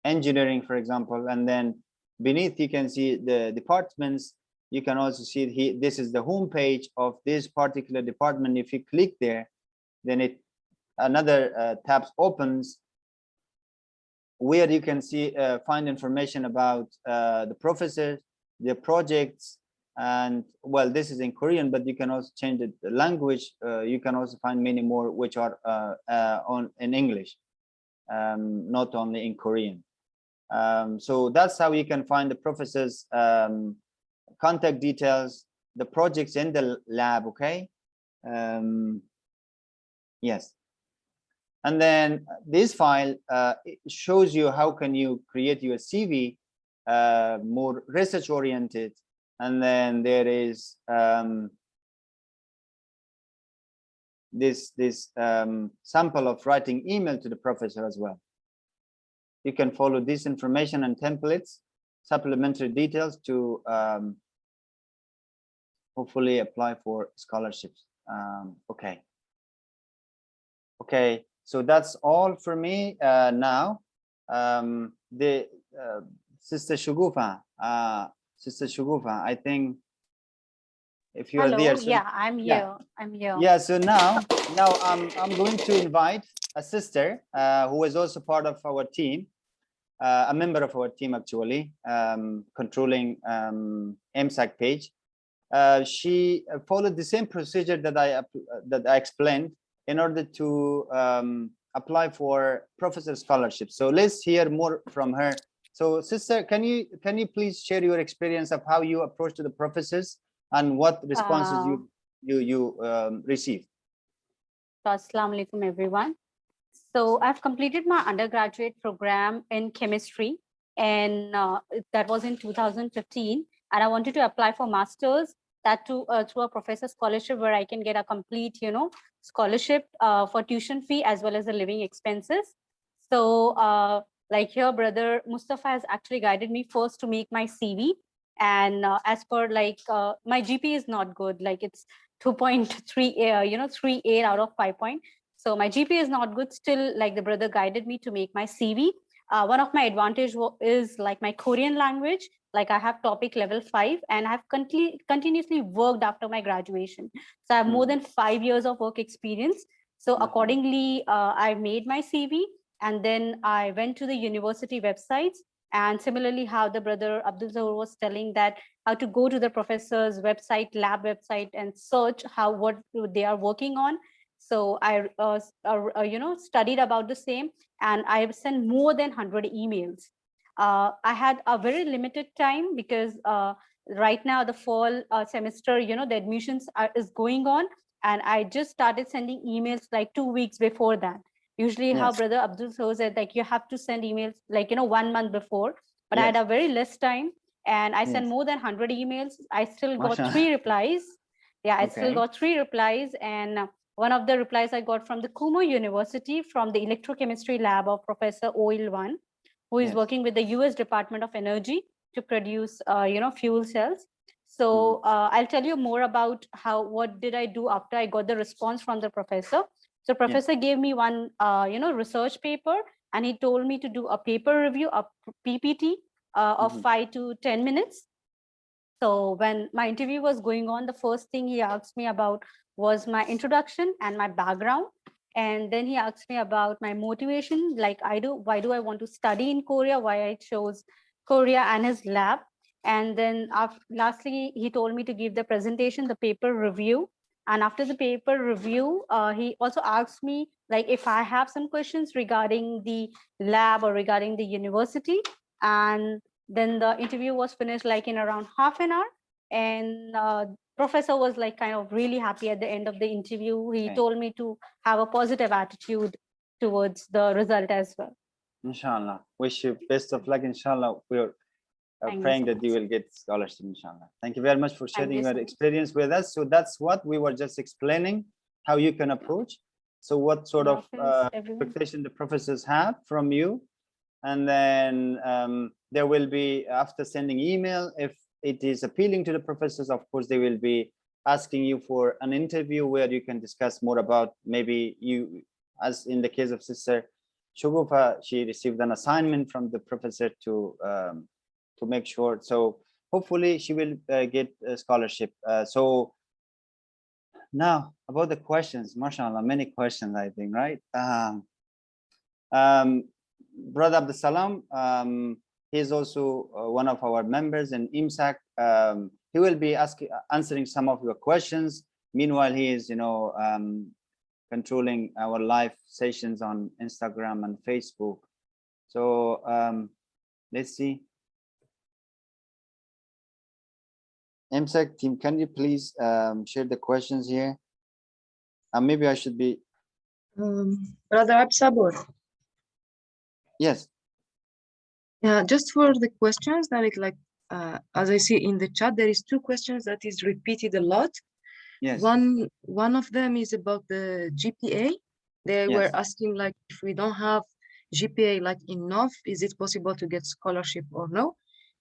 engineering, for example, and then beneath you can see the departments. You can also see here, this is the home page of this particular department. If you click there, then another tab opens, where you can see find information about the professors, their projects, and well, this is in Korean, but you can also change the language. You can also find many more which are in English, not only in Korean. So that's how you can find the professors' contact details, the projects in the lab. Okay. Yes. And then this file shows you how can you create your CV, more research oriented. And then there is this sample of writing email to the professor as well. You can follow this information and templates, supplementary details to hopefully apply for scholarships. Okay. So that's all for me now. Sister Shugufa, I think if you are there. So, yeah, I'm here. I'm here. Yeah. So now I'm going to invite a sister who is also part of our team, a member of our team actually, controlling MSAK page. She followed the same procedure that I explained in order to apply for professor scholarship. So let's hear more from her. So sister, can you please share your experience of how you approach to the professors and what responses you received? As-Salam-o-Alaikum, everyone. So I've completed my undergraduate program in chemistry, and that was in 2015. And I wanted to apply for masters, that too through a professor scholarship, where I can get a complete, scholarship for tuition fee as well as the living expenses. So like here, brother Mustafa has actually guided me first to make my CV. And as per my GP is not good, like it's 2.3, 3.8 out of 5 point. So my GPA is not good still, like the brother guided me to make my CV. One of my advantage is like my Korean language. Like I have topic level 5 and I've continuously worked after my graduation. So I have more than 5 years of work experience. So accordingly, I made my CV and then I went to the university websites. And similarly, how the brother Abdul Zahur was telling that how to go to the professor's website, lab website, and search what they are working on. So I, studied about the same, and I've sent more than 100 emails. I had a very limited time because right now the fall semester, the admissions is going on, and I just started sending emails like 2 weeks before that. Usually how brother Abdul said, like you have to send emails like 1 month before, but I had a very less time and I sent more than 100 emails. I still got 3 replies. Yeah, I still got 3 replies, and one of the replies I got from the Kumo University from the electrochemistry lab of Professor Oil1, who is working with the US Department of Energy to produce fuel cells. So I'll tell you more about what did I do after I got the response from the professor. So professor gave me one, research paper, and he told me to do a paper review, a PPT of 5 to 10 minutes. So when my interview was going on, the first thing he asked me about was my introduction and my background. And then he asked me about my motivation, like why do I want to study in Korea, why I chose Korea and his lab. And then lastly, he told me to give the presentation, the paper review. And after the paper review, he also asked me like if I have some questions regarding the lab or regarding the university. And then the interview was finished like in around half an hour. And professor was like kind of really happy at the end of the interview. He told me to have a positive attitude towards the result as well. Inshallah. Wish you best of luck. Inshallah. We're praying that you will get scholarship, inshallah. Thank you very much for sharing your experience with us. So that's what we were just explaining, how you can approach. So what sort of expectation the professors have from you. And then there will be, after sending email, if it is appealing to the professors, of course, they will be asking you for an interview where you can discuss more about maybe you, as in the case of Sister Shugufa, she received an assignment from the professor to make sure. So hopefully she will get a scholarship. So now about the questions, mashallah, many questions, I think, right? Brother Abdul Salam, he is also one of our members in MSAK. He will be answering some of your questions. Meanwhile, he is, controlling our live sessions on Instagram and Facebook. So let's see. MSAK team, can you please share the questions here? Maybe I should be. Brother Absabor. Yes. Yeah, just for the questions that as I see in the chat, there is 2 questions that is repeated a lot. Yes. One of them is about the GPA. They were asking like if we don't have GPA like enough, is it possible to get scholarship or no?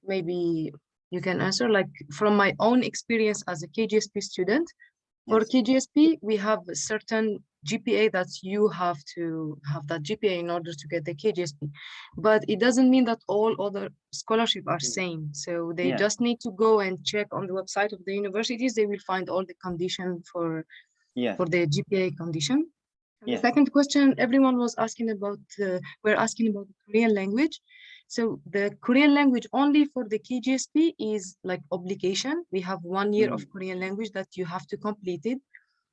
Maybe you can answer. Like from my own experience as a KGSP student, for KGSP, we have a certain GPA that you have to have that GPA in order to get the KGSP. But it doesn't mean that all other scholarships are same. So they just need to go and check on the website of the universities. They will find all the condition for the GPA condition. The second question, everyone was asking about, we're asking about the Korean language. So the Korean language only for the KGSP is like obligation. We have 1 year of Korean language that you have to complete it.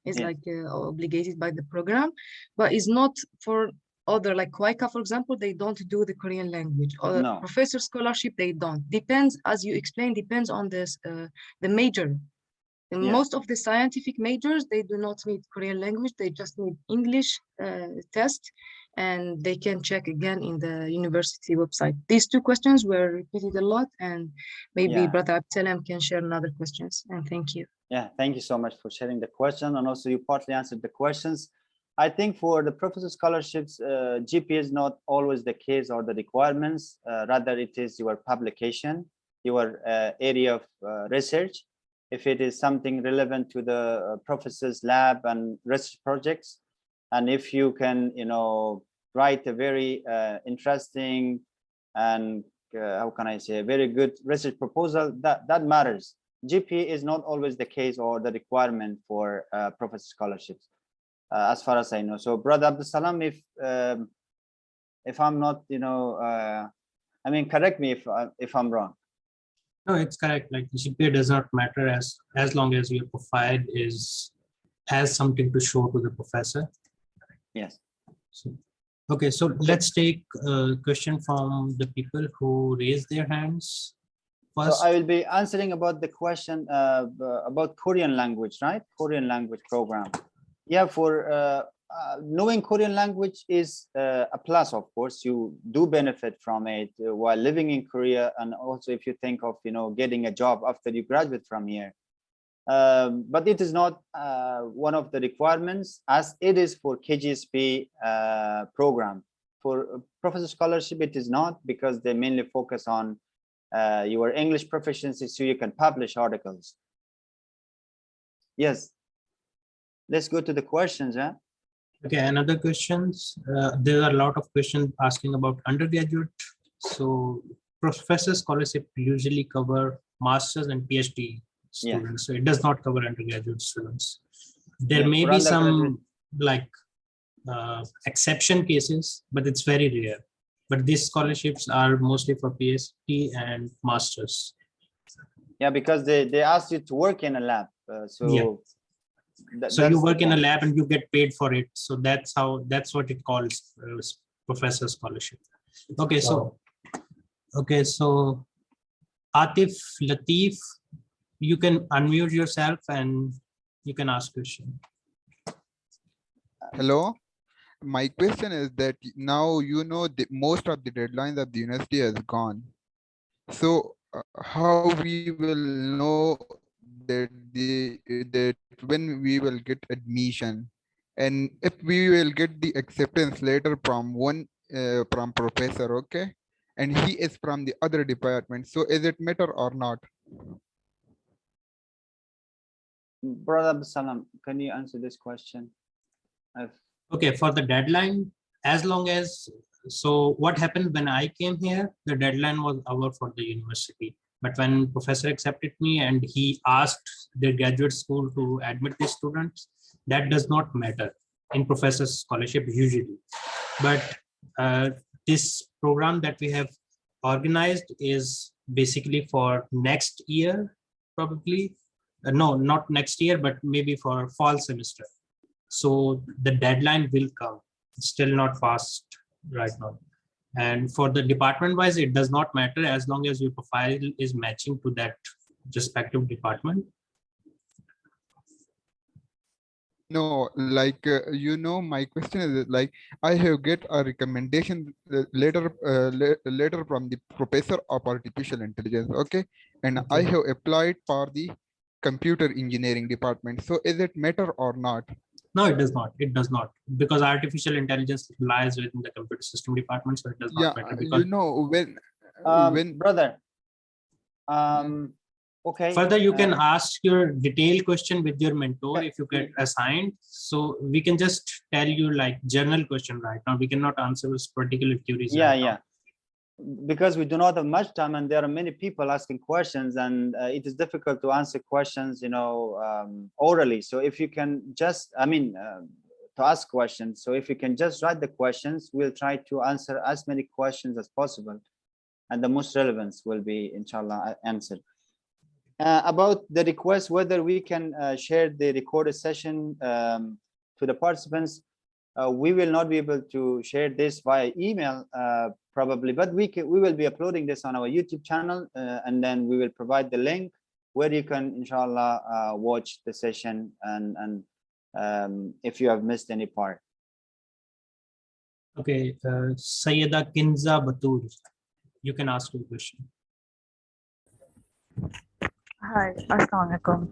It's like obligated by the program, but it's not for other, like Kwaika, for example, they don't do the Korean language. Or professor scholarship, they don't. Depends, as you explained, depends on this, the major. And most of the scientific majors, they do not need Korean language. They just need English test, and they can check again in the university website. These 2 questions were repeated a lot, and maybe Brother Abdel can share another questions. And thank you. Yeah, thank you so much for sharing the question. And also you partly answered the questions. I think for the professor scholarships, GPA is not always the case or the requirements. Rather, it is your publication, your area of research. If it is something relevant to the professor's lab and research projects, And if you can, write a very interesting and how can I say, a very good research proposal, that matters. GPA is not always the case or the requirement for professor scholarships, as far as I know. So, Brother Abdul Salam, if I'm not, I mean, correct me if I'm wrong. No, it's correct. Like GPA does not matter as long as your profile has something to show to the professor. Yes. So, okay, so let's take a question from the people who raised their hands first. So I will be answering about the question about Korean language, right? Korean language program. Yeah, for knowing Korean language is a plus, of course. You do benefit from it while living in Korea, and also if you think of getting a job after you graduate from here. But it is not one of the requirements as it is for KGSP program. For professor scholarship, it is not, because they mainly focus on your English proficiency so you can publish articles. Yes. Let's go to the questions. Okay, another questions. There are a lot of questions asking about undergraduate. So professor scholarship usually cover masters and PhD students. So it does not cover undergraduate students. There may be some like exception cases, but it's very rare. But these scholarships are mostly for PhD and masters. Yeah, because they ask you to work in a lab. So you work in a lab and you get paid for it. So that's what it calls professor scholarship. Okay, so Atif Latif, you can unmute yourself and you can ask question. Hello, my question is that now most of the deadlines of the university has gone. So how we will know that when we will get admission, and if we will get the acceptance letter from from professor, okay, and he is from the other department, so is it matter or not? Brother Abdul Salam, can you answer this question? Okay, for the deadline, as long as, so what happened when I came here, the deadline was over for the university. But when professor accepted me and he asked the graduate school to admit the students, that does not matter in professor scholarship usually. But this program that we have organized is basically for next year, probably. No, not next year, but maybe for fall semester. So the deadline will come. It's still not fast right now. And for the department wise, it does not matter as long as your profile is matching to that respective department. No, like, my question is like, I have get a recommendation letter from the professor of artificial intelligence, okay? And I have applied for the computer engineering department. So is it matter or not? No, it does not. It does not, because artificial intelligence lies within the computer system department, so it does not matter. Because when brother, okay. Further, you can ask your detailed question with your mentor if you get assigned. So we can just tell you like general question right now. We cannot answer this particular queries. Yeah. Because we do not have much time and there are many people asking questions, and it is difficult to answer questions, orally. So if you can just, to ask questions. So if you can just write the questions, we'll try to answer as many questions as possible, and the most relevant will be, inshallah, answered. About the request, whether we can share the recorded session to the participants, we will not be able to share this via email probably, but we will be uploading this on our YouTube channel, and then we will provide the link where you can, inshallah, watch the session and if you have missed any part. Okay, Sayyida Kinza Batul, you can ask your question. Hi, As-Salam-o-Alaikum.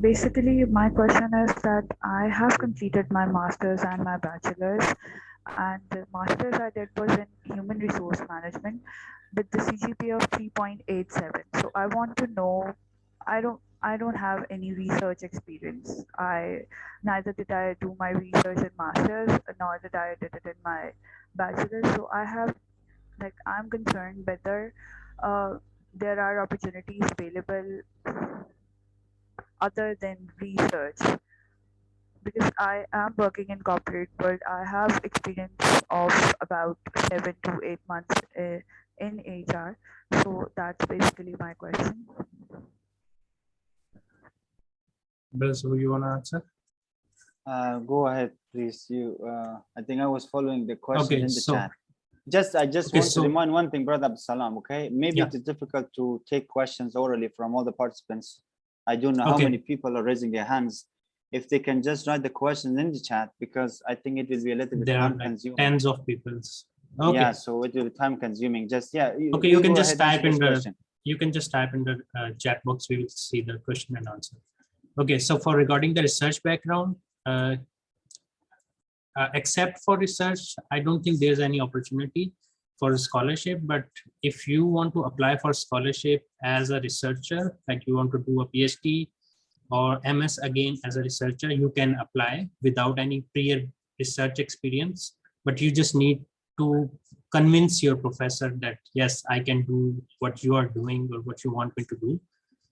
Basically, my question is that I have completed my master's and my bachelor's, and the master's I did was in human resource management with the CGPA of 3.87. So I want to know, I don't have any research experience. Neither did I do my research in master's, nor did I did it in my bachelor's. So I'm concerned whether there are opportunities available other than research, because I am working in corporate world. I have experience of about 7 to 8 months in HR. So that's basically my question. So you want to answer? Go ahead, please. I think I was following the question in the chat. I just want to remind one thing, Brother As-Salam, okay? Maybe it is difficult to take questions orally from all the participants. I don't know how many people are raising their hands. If they can just write the questions in the chat, because I think it will be a little bit time consuming. Tens of people. Yeah, so it will be time consuming. You can just type in the chat box. We will see the question and answer. Okay, so for regarding the research background, except for research, I don't think there's any opportunity for a scholarship. But if you want to apply for scholarship as a researcher, like you want to do a PhD or MS again as a researcher, you can apply without any prior research experience. But you just need to convince your professor that, yes, I can do what you are doing or what you want me to do.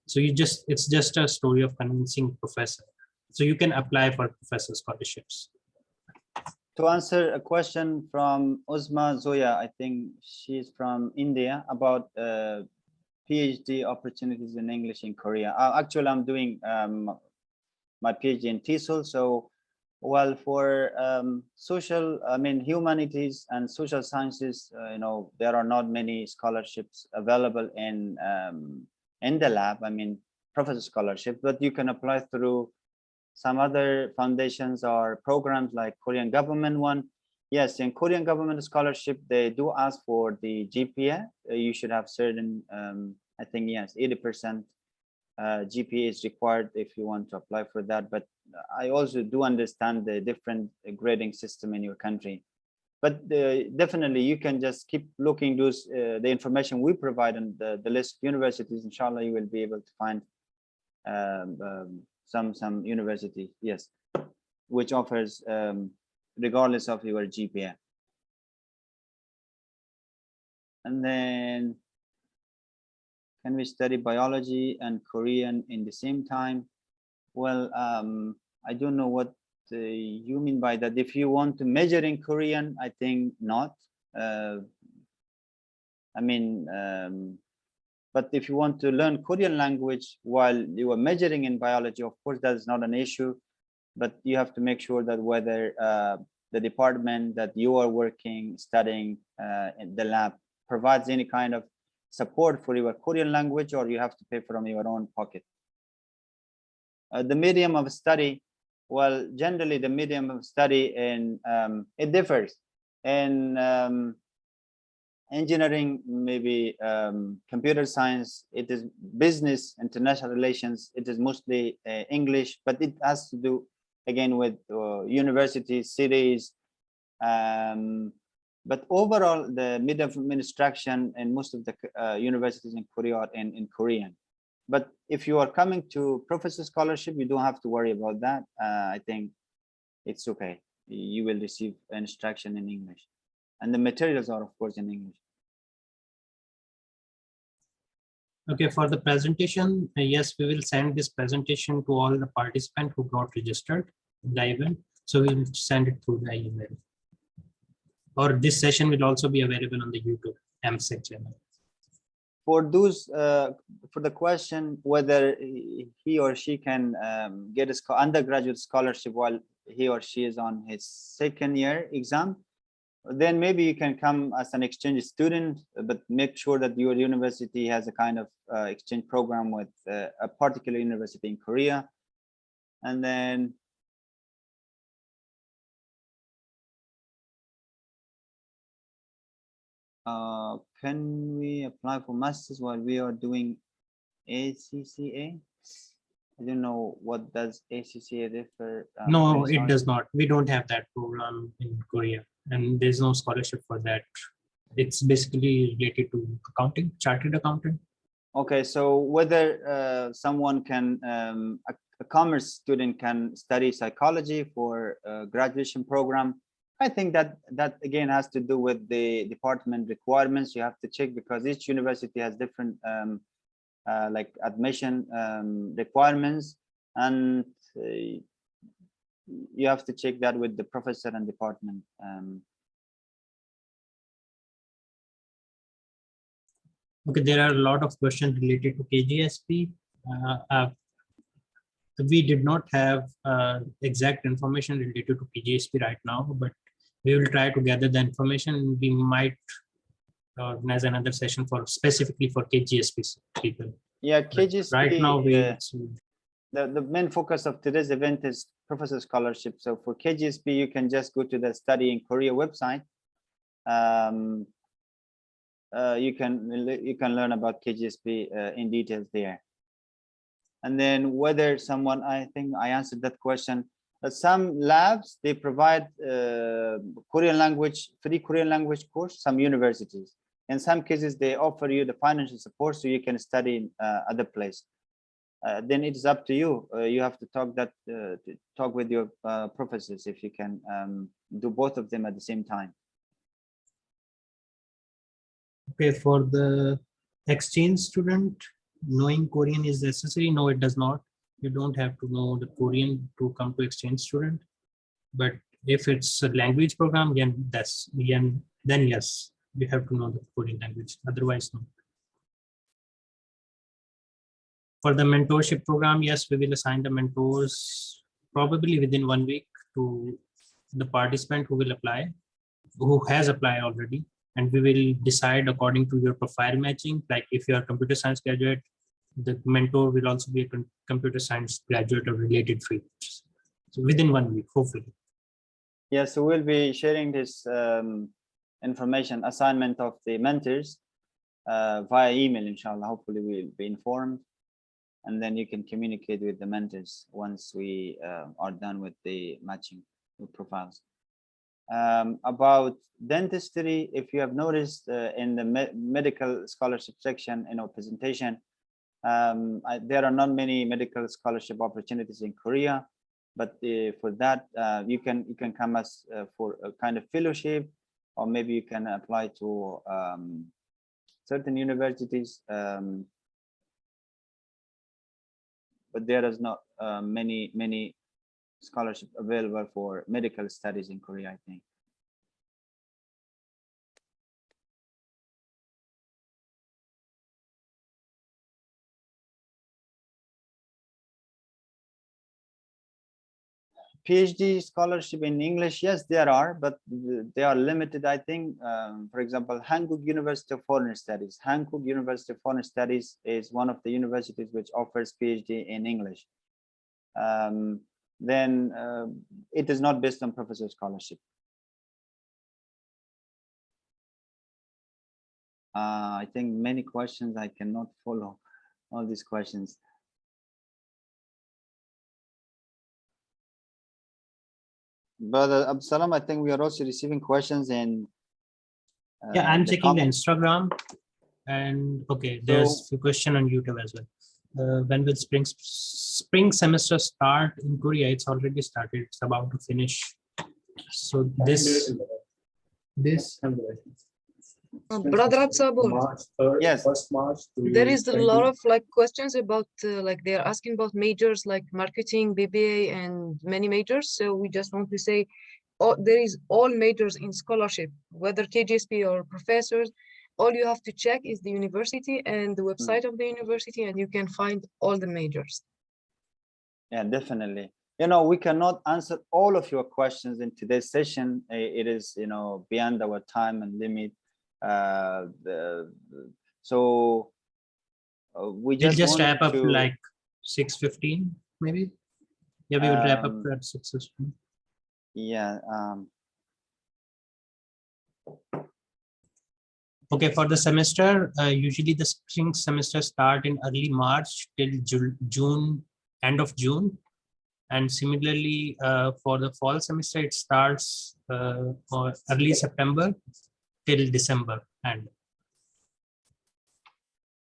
So it's just a story of convincing professor. So you can apply for professor scholarships. To answer a question from Uzma Zoya, I think she's from India, about PhD opportunities in English in Korea. Actually, I'm doing my PhD in TESOL. So, well, for humanities and social sciences, there are not many scholarships available in the lab. Professor scholarship, but you can apply through some other foundations or programs like Korean government one. Yes, in Korean government scholarship, they do ask for the GPA. You should have certain, I think, yes, 80% GPA is required if you want to apply for that. But I also do understand the different grading system in your country. But definitely, you can just keep looking those the information we provide on the list of universities. Inshallah, you will be able to find some university, yes, which offers regardless of your GPA. And then, can we study biology and Korean in the same time? Well, I don't know what you mean by that. If you want to major in Korean, I think not. But if you want to learn Korean language while you are majoring in biology, of course, that is not an issue. But you have to make sure that whether the department that you are working, studying in the lab provides any kind of support for your Korean language, or you have to pay from your own pocket. The medium of study, well, generally the medium of study it differs. In engineering, maybe computer science, it is business, international relations, it is mostly English, but it has to do again with universities, cities. But overall, the medium of instruction in most of the universities in Korea are in Korean. But if you are coming to professor scholarship, you don't have to worry about that. I think it's okay. You will receive instruction in English. And the materials are, of course, in English. Okay, for the presentation, yes, we will send this presentation to all the participants who got registered in the event. So we'll send it through the email. Or this session will also be available on the YouTube MSAK channel. For those, for the question whether he or she can get an undergraduate scholarship while he or she is on his second year exam, then maybe you can come as an exchange student, but make sure that your university has a kind of exchange program with a particular university in Korea. And then can we apply for masters while we are doing ACCA? I don't know, what does ACCA differ? No, it does not. We don't have that program in Korea, and there's no scholarship for that. It's basically related to accounting, chartered accountant. Okay, so whether someone can, a commerce student can study psychology for a graduation program, I think that again has to do with the department requirements. You have to check because each university has different like admission requirements, and you have to check that with the professor and department. Okay, there are a lot of questions related to KGSP. We did not have exact information related to KGSP right now, but we will try to gather the information. We might organize another session for specifically for KGSP people. Yeah, KGSP. Right now, the main focus of today's event is professor scholarship. So for KGSP, you can just go to the Study in Korea website. You can learn about KGSP in details there. And then whether someone, I think I answered that question. Some labs, they provide Korean language, free Korean language course, some universities. In some cases, they offer you the financial support so you can study in other place. Then it's up to you. You have to talk with your professors if you can do both of them at the same time. Okay, for the exchange student, knowing Korean is necessary. No, it does not. You don't have to know the Korean to come to exchange student. But if it's a language program, then yes, you have to know the Korean language. Otherwise, no. For the mentorship program, yes, we will assign the mentors probably within 1 week to the participant who will apply, who has applied already. And we will decide according to your profile matching. Like if you are a computer science graduate, the mentor will also be a computer science graduate or related fields. So within 1 week, hopefully. Yeah, so we'll be sharing this information, assignment of the mentors via email, inshallah. Hopefully we'll be informed. And then you can communicate with the mentors once we are done with the matching profiles. About dentistry, if you have noticed in the medical scholarship section in our presentation, there are not many medical scholarship opportunities in Korea, but for that you can come as for a kind of fellowship, or maybe you can apply to certain universities, but there is not many scholarship available for medical studies in Korea, I think. PhD scholarship in English, yes, there are, but they are limited, I think. For example, Hankuk University of Foreign Studies. Hankuk University of Foreign Studies is one of the universities which offers PhD in English. Then it is not based on professor scholarship. I think many questions, I cannot follow all these questions. But As-Salam, I think we are also receiving questions in yeah, I'm checking the Instagram, and okay, there's a question on YouTube as well. When will spring semester start in Korea? It's already started. It's about to finish. So this Brother As-Salam, yes, there is a lot of like questions about like they are asking about majors like marketing, BBA, and many majors. So we just want to say, there is all majors in scholarship, whether KGSP or professors. All you have to check is the university and the website of the university, and you can find all the majors. Yeah, definitely. You know, we cannot answer all of your questions in today's session. It is, you know, beyond our time and limit. So we just wrap up like 6:15 maybe. Yeah, we will wrap up at 6:15. Yeah. Okay, for the semester, usually the spring semester start in early March till June, end of June. And similarly, for the fall semester, it starts or early September till December. And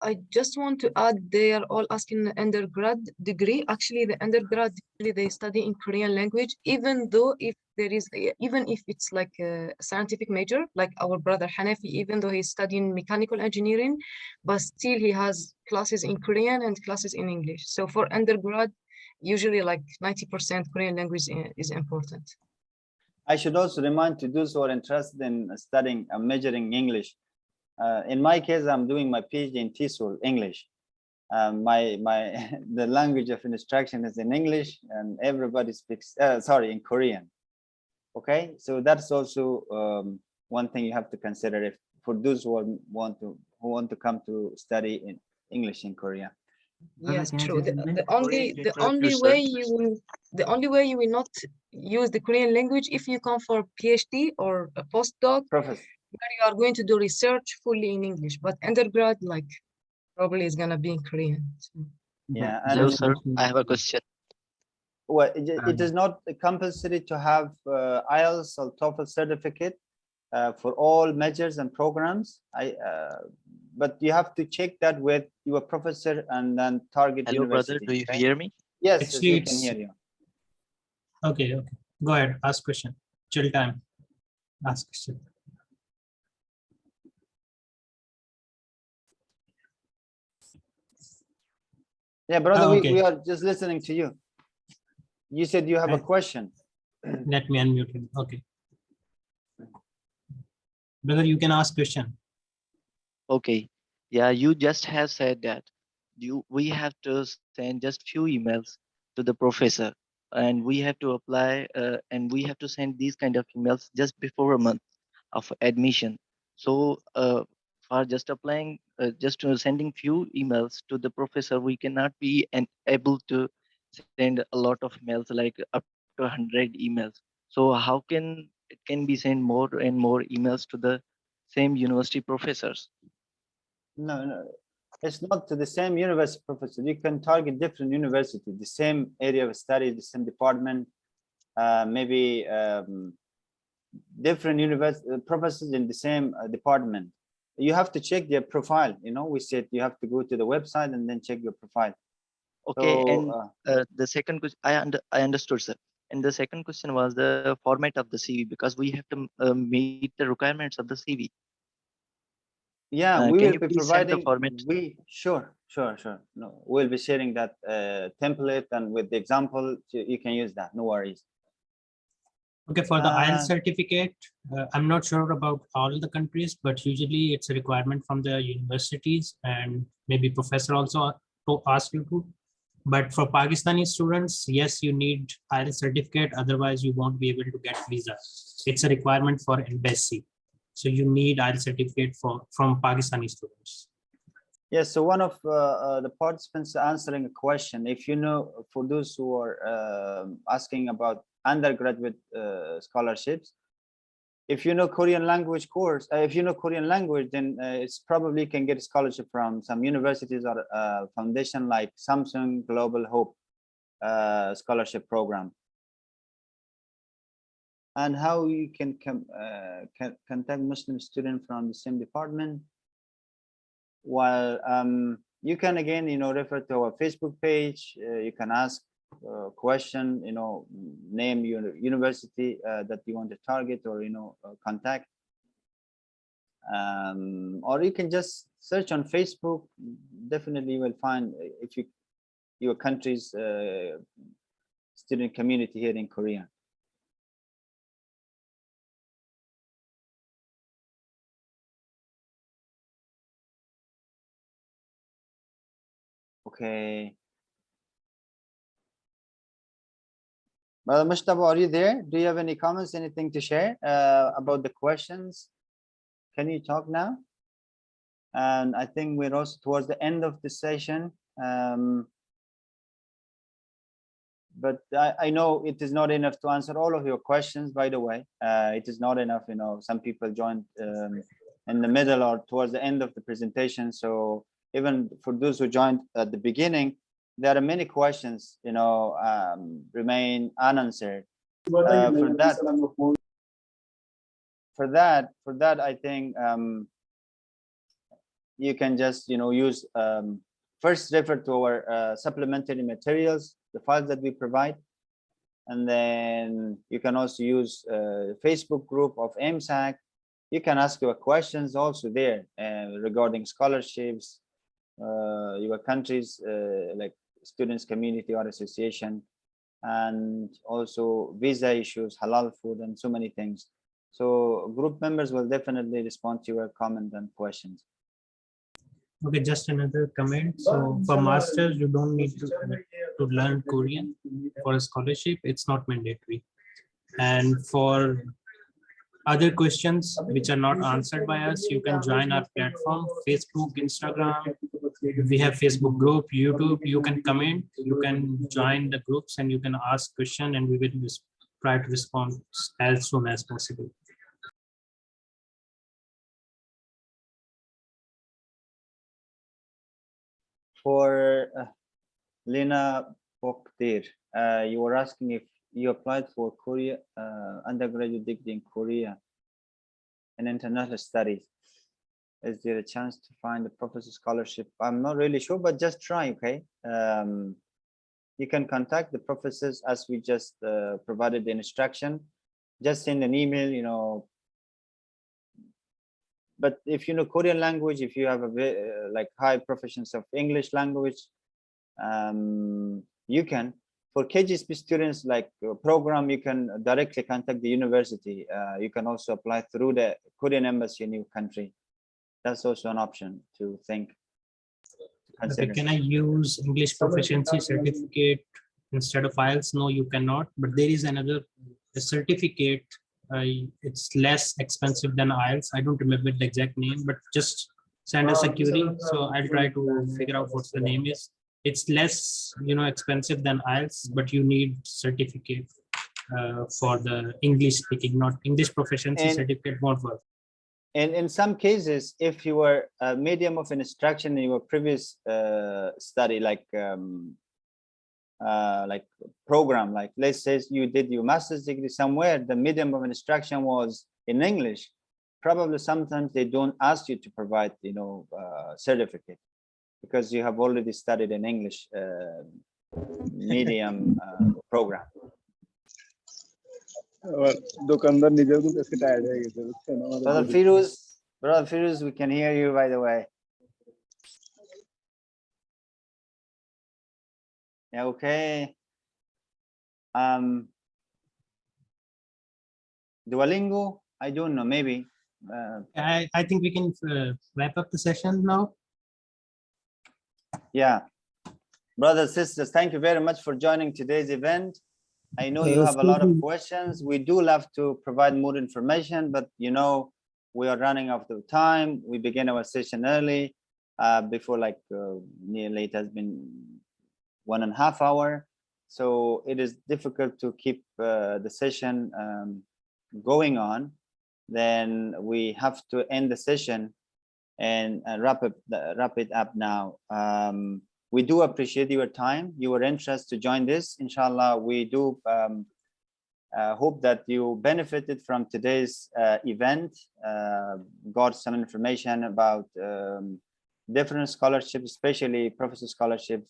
I just want to add, they are all asking the undergrad degree. Actually, the undergrad degree, they study in Korean language, even though if there is, even if it's like a scientific major, like our brother Hanafi, even though he's studying mechanical engineering, but still he has classes in Korean and classes in English. So for undergrad, usually like 90% Korean language is important. I should also remind to those who are interested in studying and majoring English. In my case, I'm doing my PhD in TESOL, English. The language of instruction is in English, and everybody speaks, in Korean. Okay, so that's also one thing you have to consider if for those who want to come to study in English in Korea. Yes, true. The only way you will not use the Korean language if you come for PhD or a postdoc, Professor, where you are going to do research fully in English, but undergrad, like, probably is gonna be in Korean. So. yeah. Hello, sir. I have a question. Well, it is not compulsory to have IELTS or TOEFL certificate for all majors and programs. But you have to check that with your professor and then target Hello, university. brother. Do you okay? hear me? Yes, Actually, we can hear you. Okay, okay. Go ahead, ask question. Chill time. Ask question. Yeah, brother, okay. we are just listening to you. You said you have a question. Let me unmute him. Okay. Brother, you can ask question. Okay. Yeah, you just have said that we have to send just few emails to the professor, and we have to apply and we have to send these kind of emails just before a month of admission. So for just applying, sending few emails to the professor, we cannot be able to send a lot of mails, like up to 100 emails. So how can it can be sent more and more emails to the same university professors? No, it's not to the same university professor. You can target different university, the same area of study, the same department, maybe different university professors in the same department. You have to check their profile. We said you have to go to the website and then check your profile. Okay, so, and the second question, I understood, sir. And the second question was the format of the CV, because we have to meet the requirements of the CV. Yeah, we can will you be please send the providing. format? Sure. No, we'll be sharing that template, and with the example, you can use that. No worries. Okay, for the IELTS certificate, I'm not sure about all the countries, but usually it's a requirement from the universities, and maybe professor also to ask you to. But for Pakistani students, yes, you need IELTS certificate. Otherwise, you won't be able to get visa. It's a requirement for embassy. So you need IELTS certificate from Pakistani students. Yes, so one of the participants answering a question, if you know, for those who are asking about undergraduate scholarships, if you know Korean language course, if you know Korean language, then it's probably can get a scholarship from some universities or foundation like Samsung Global Hope scholarship program. And how you can contact Muslim student from the same department? Well, you can again, refer to our Facebook page. You can ask a question, name your university that you want to target or contact, or you can just search on Facebook. Definitely, you will find if your country's student community here in Korea. Okay. Well, Mushtaba, are you there? Do you have any comments, anything to share about the questions? Can you talk now? And I think we're also towards the end of the session. But I know it is not enough to answer all of your questions, by the way. It is not enough, some people joined in the middle or towards the end of the presentation. So even for those who joined at the beginning, there are many questions, remain unanswered. For that, I think you can just, use, first refer to our supplementary materials, the files that we provide. And then you can also use Facebook group of MSAK. You can ask your questions also there regarding scholarships, your country's like students community or association, and also visa issues, halal food, and so many things. So group members will definitely respond to your comment and questions. Okay, just another comment. So for masters, you don't need to learn Korean. For a scholarship, it's not mandatory. And for other questions which are not answered by us, you can join our platform, Facebook, Instagram. We have Facebook group, YouTube. You can comment, you can join the groups, and you can ask questions, and we will try to respond as soon as possible. For Lena Boktir, you were asking if you applied for Korea undergraduate degree in Korea and international studies. Is there a chance to find a professor scholarship? I'm not really sure, but just try, okay? You can contact the professors as we just provided the instruction. Just send an email, But if you know Korean language, if you have a like high proficiency of English language, you can. For KGSP students, like program, you can directly contact the university. You can also apply through the Korean embassy in your country. That's also an option to think. Okay, can I use English proficiency certificate instead of IELTS? No, you cannot. But there is another certificate. It's less expensive than IELTS. I don't remember the exact name, but just send us a query. So I'll try to figure out what the name is. It's less, expensive than IELTS, but you need certificate for the English speaking, not English proficiency certificate won't work. And in some cases, if you were a medium of instruction in your previous study, like program, like let's say you did your master's degree somewhere, the medium of instruction was in English, probably sometimes they don't ask you to provide, certificate, because you have already studied an English medium program. Brother Firuz, we can hear you, by the way. Yeah, okay. Duolingo, I don't know, maybe. I think we can wrap up the session now. Yeah. Brothers, sisters, thank you very much for joining today's event. I know you have a lot of questions. We do love to provide more information, but we are running out of time. We began our session early, before nearly it has been 1.5 hours. So it is difficult to keep the session going on. Then we have to end the session and wrap it up now. We do appreciate your time, your interest to join this. Inshallah, we do hope that you benefited from today's event, got some information about different scholarships, especially professor scholarships,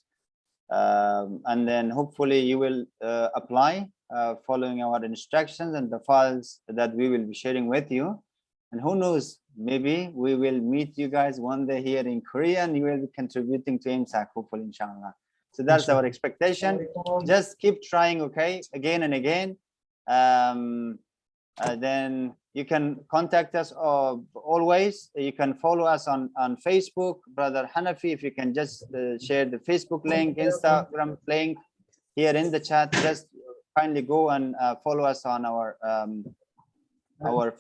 and then hopefully you will apply following our instructions and the files that we will be sharing with you. And who knows, maybe we will meet you guys one day here in Korea, and you will be contributing to MSAK, hopefully, inshallah. So that's our expectation. Just keep trying, okay, again and again. Then you can contact us always. You can follow us on Facebook. Brother Hanafi, if you can just share the Facebook link, Instagram link here in the chat, just kindly go and follow us on our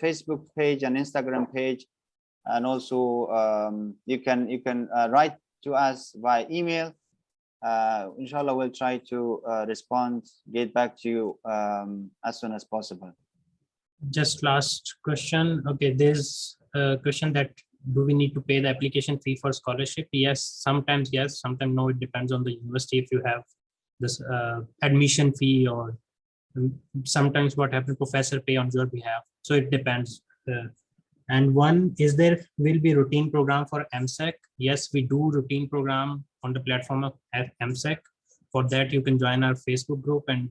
Facebook page and Instagram page. And also you can write to us via email. Inshallah, we'll try to respond, get back to you as soon as possible. Just last question. Okay, there's a question that do we need to pay the application fee for scholarship? Yes, sometimes no. It depends on the university. If you have this admission fee, or sometimes what happens, professor pay on your behalf. So it depends. And one is there will be routine program for MSAK. Yes, we do routine program on the platform of MSAK. For that, you can join our Facebook group and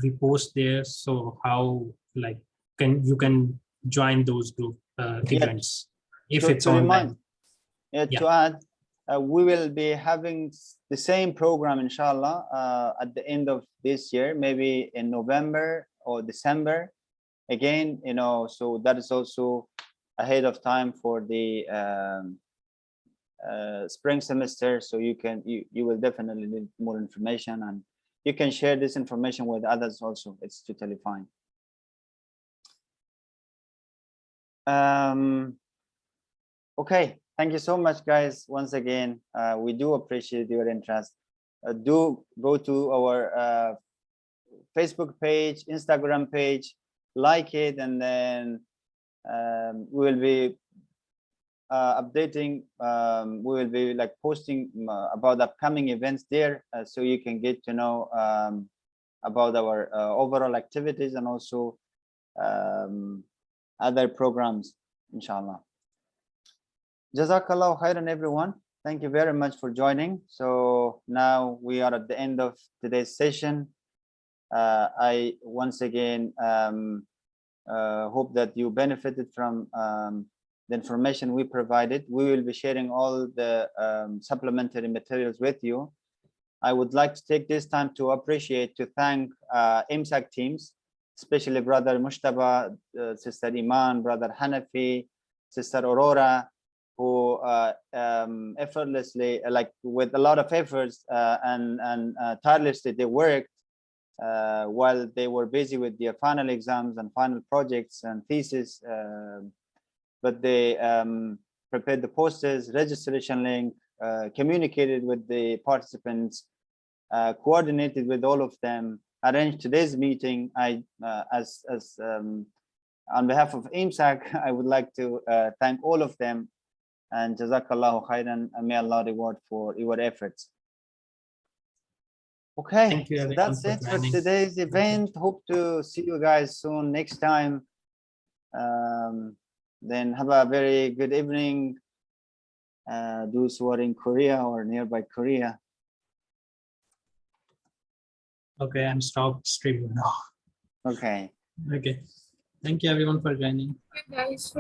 we post there. So how like you can join those group events if So it's to remind, online. to add, we will be having the same program, inshallah, at the end of this year, maybe in November or December. Again, you know, so that is also ahead of time for the spring semester. So you will definitely need more information, and you can share this information with others also. It's totally fine. Okay, thank you so much, guys. Once again, we do appreciate your interest. Do go to our Facebook page, Instagram page, like it, and then we will be updating. We will be like posting about upcoming events there, so you can get to know about our overall activities and also other programs, inshallah. Jazakallah khairan, everyone. Thank you very much for joining. So now we are at the end of today's session. I once again hope that you benefited from the information we provided. We will be sharing all the supplementary materials with you. I would like to take this time to thank MSAK teams, especially Brother Mushtaba, Sister Iman, Brother Hanafi, Sister Aurora, who effortlessly, like with a lot of efforts and tirelessly, they worked while they were busy with their final exams and final projects and thesis. But they prepared the posters, registration link, communicated with the participants, coordinated with all of them, arranged today's meeting. I, on behalf of MSAK, I would like to thank all of them, and Jazakallahu khairan, and may Allah reward for your efforts. Okay, Thank you, so that's it for today's event. Hope to see you guys soon next time. Then have a very good evening. Those who are in Korea or nearby Korea. Okay, I'm stopped streaming now. Okay. Okay. Thank you everyone for joining. Guys,